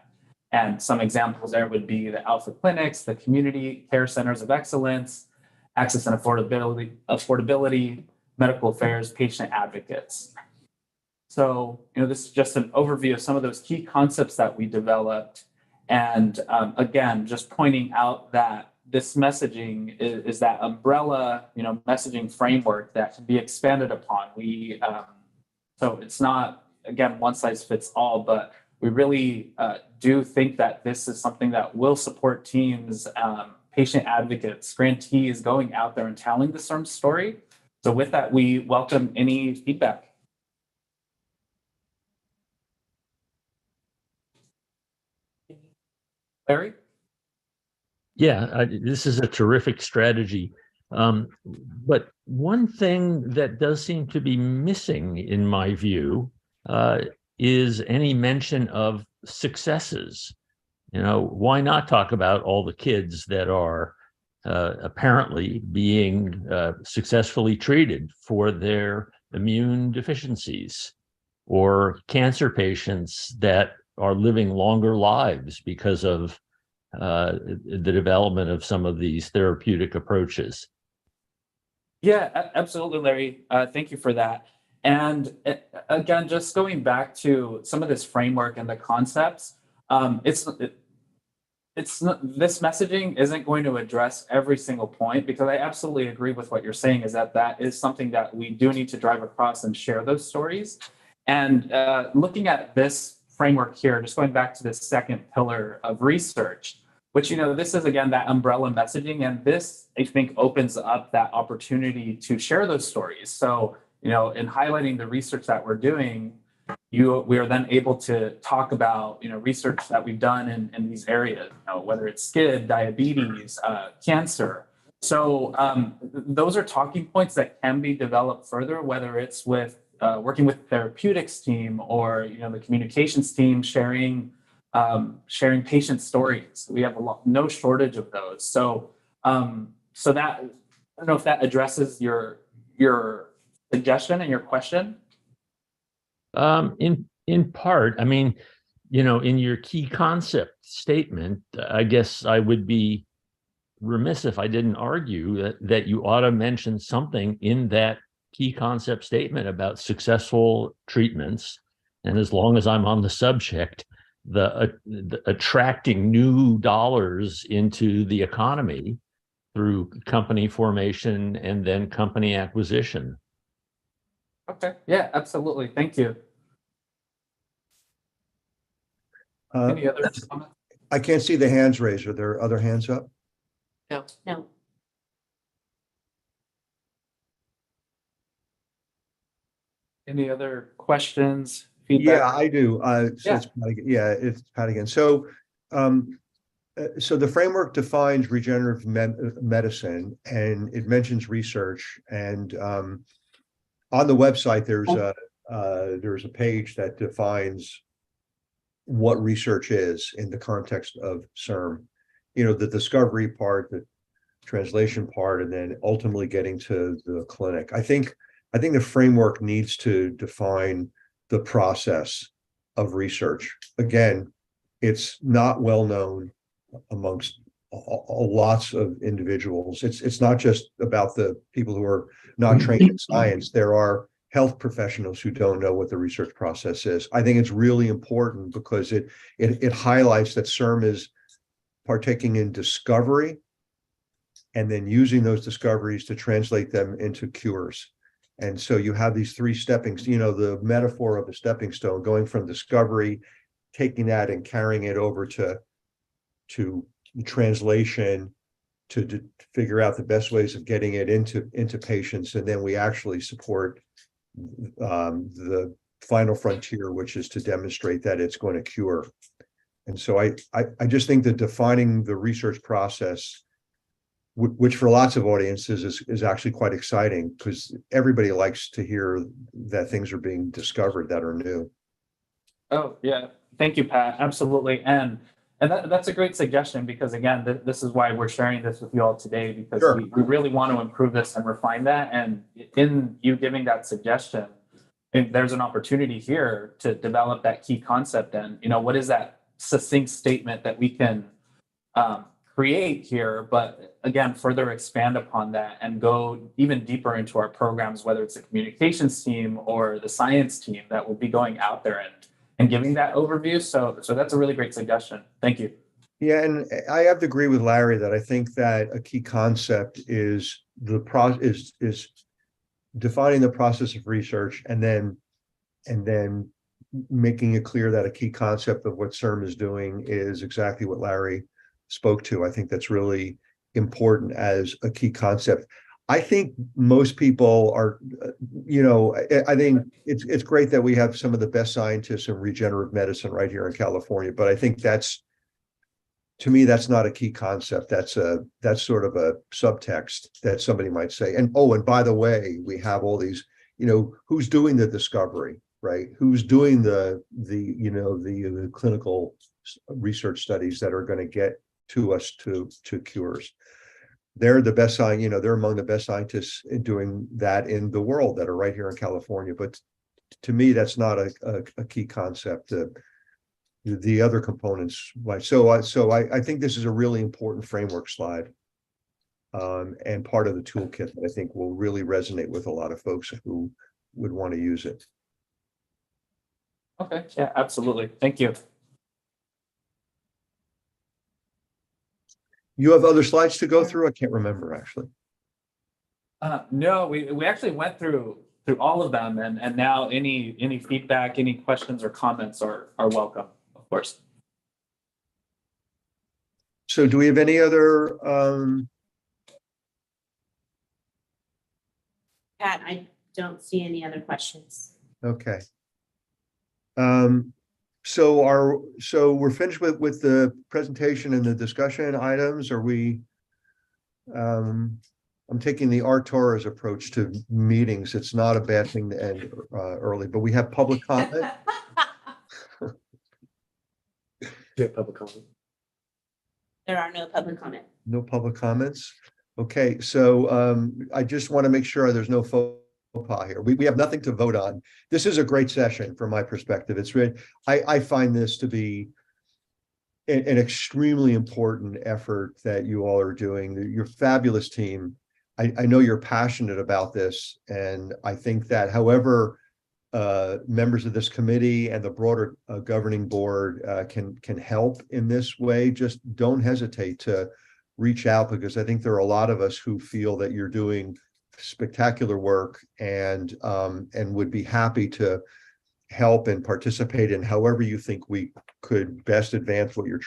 And some examples there would be the Alpha Clinics, the Community Care Centers of Excellence, access and affordability, medical affairs, patient advocates. So, this is just an overview of some of those key concepts that we developed. And again, just pointing out that this messaging is that umbrella, messaging framework that can be expanded upon. So it's not, again, one size fits all, but we really do think that this is something that will support teams, patient advocates, grantees going out there and telling the CIRM story. So with that, we welcome any feedback. Larry? Yeah, this is a terrific strategy. But one thing that does seem to be missing, in my view, is any mention of successes. Why not talk about all the kids that are apparently being successfully treated for their immune deficiencies, or cancer patients that are living longer lives because of the development of some of these therapeutic approaches? Yeah, absolutely, Larry. Thank you for that. And again, just going back to some of this framework and the concepts, this messaging isn't going to address every single point, because I absolutely agree with what you're saying, is that is something that we do need to drive across and share those stories. And looking at this framework here, just going back to this second pillar of research, which, this is, again, that umbrella messaging. And this, I think, opens up that opportunity to share those stories. So, in highlighting the research that we're doing, we are then able to talk about, research that we've done in these areas, whether it's SCID, diabetes, cancer. So those are talking points that can be developed further, whether it's with working with the therapeutics team or, the communications team, sharing patient stories. We have no shortage of those. So so that, I don't know if that addresses your suggestion and your question. In part, I mean, in your key concept statement, I guess I would be remiss if I didn't argue that you ought to mention something in that key concept statement about successful treatments. And as long as I'm on the subject, the attracting new dollars into the economy through company formation and then company acquisition. Okay. Yeah, absolutely. Thank you. Any other comments? I can't see the hands raised. Are there other hands up? No. Any other questions, feedback? Yeah, I do. Yeah. It's Pat again. So, so the framework defines regenerative medicine, and it mentions research. And on the website, there's there's a page that defines what research is in the context of CIRM. You know, the discovery part, the translation part, and then ultimately getting to the clinic. I think the framework needs to define the process of research. Again, it's not well known amongst lots of individuals. It's not just about the people who are not trained in science. There are health professionals who don't know what the research process is. I think it's really important because it highlights that CIRM is partaking in discovery and then using those discoveries to translate them into cures. And so you have these three stepping, you know, the metaphor of the stepping stone, going from discovery, taking that and carrying it over to translation, to figure out the best ways of getting it into patients. And then we actually support the final frontier, which is to demonstrate that it's going to cure. And so I just think that defining the research process, which for lots of audiences is actually quite exciting, because everybody likes to hear that things are being discovered that are new. Oh, yeah. Thank you, Pat. Absolutely. And that's a great suggestion, because again, this is why we're sharing this with you all today, because Sure. we really want to improve this and refine that. And in you giving that suggestion, and there's an opportunity here to develop that key concept. And, you know, what is that succinct statement that we can create here, but again, further expand upon that and go even deeper into our programs, whether it's the communications team or the science team that will be going out there and giving that overview. So that's a really great suggestion. Thank you. Yeah, and I have to agree with Larry that I think that a key concept is is defining the process of research and then making it clear that a key concept of what CIRM is doing is exactly what Larry spoke to. I think that's really important as a key concept. I think most people are, you know, I think it's great that we have some of the best scientists in regenerative medicine right here in California, but I think to me, that's not a key concept. That's sort of a subtext that somebody might say. And by the way, we have all these, you know, who's doing the discovery, right? Who's doing the clinical research studies that are going to get to us to cures. They're the best they're among the best scientists in doing that in the world that are right here in California. But to me, that's not a key concept. The other components, like so I think this is a really important framework slide, and part of the toolkit that I think will really resonate with a lot of folks who would want to use it. Okay. Yeah, absolutely. Thank you. You have other slides to go through? I can't remember, actually. No, we actually went through all of them, and now any feedback, any questions or comments are welcome, of course. So do we have any other Pat, I don't see any other questions. okay. So we're finished with the presentation and the discussion items. Are we I'm taking the Artora's approach to meetings. It's not a bad thing to end early, but we have public comment. Public comment. There are no public comment. No public comments. Okay, so I just want to make sure there's no faux pas here. We have nothing to vote on. This is a great session from my perspective. It's really, I find this to be an extremely important effort that you all are doing. You're a fabulous team. I know you're passionate about this, and I think that however members of this committee and the broader governing board can help in this way, just don't hesitate to reach out, because I think there are a lot of us who feel that you're doing spectacular work and would be happy to help and participate in however you think we could best advance what you're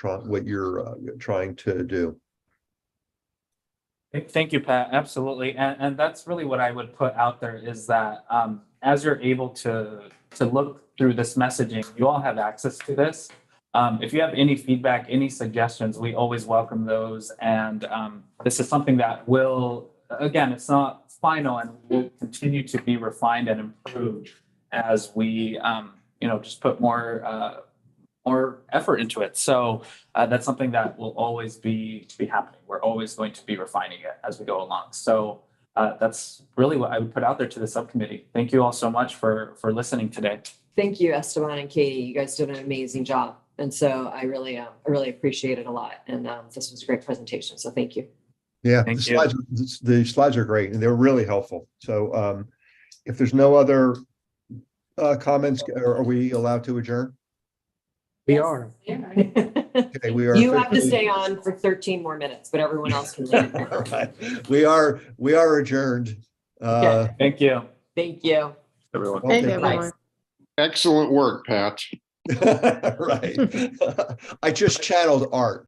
trying to do. Thank you, Pat. Absolutely. And that's really what I would put out there is that as you're able to look through this messaging, you all have access to this. If you have any feedback, any suggestions, we always welcome those. And this is something that will, again, it's not final and will continue to be refined and improved as we, just put more effort into it. So that's something that will always be happening. We're always going to be refining it as we go along. So that's really what I would put out there to the subcommittee. Thank you all so much for listening today. Thank you, Esteban and Katie. You guys did an amazing job. And so I really appreciate it a lot. And this was a great presentation. So thank you. Yeah, Thank the slides are great and they're really helpful. So if there's no other comments, are we allowed to adjourn? We are. Okay, we are. You have to officially- stay on for 13 more minutes, but everyone else can leave. All right. We are adjourned. Okay. Thank you. Thank you. Everyone. Thank you, everyone. Excellent work, Pat. Right. I just channeled art.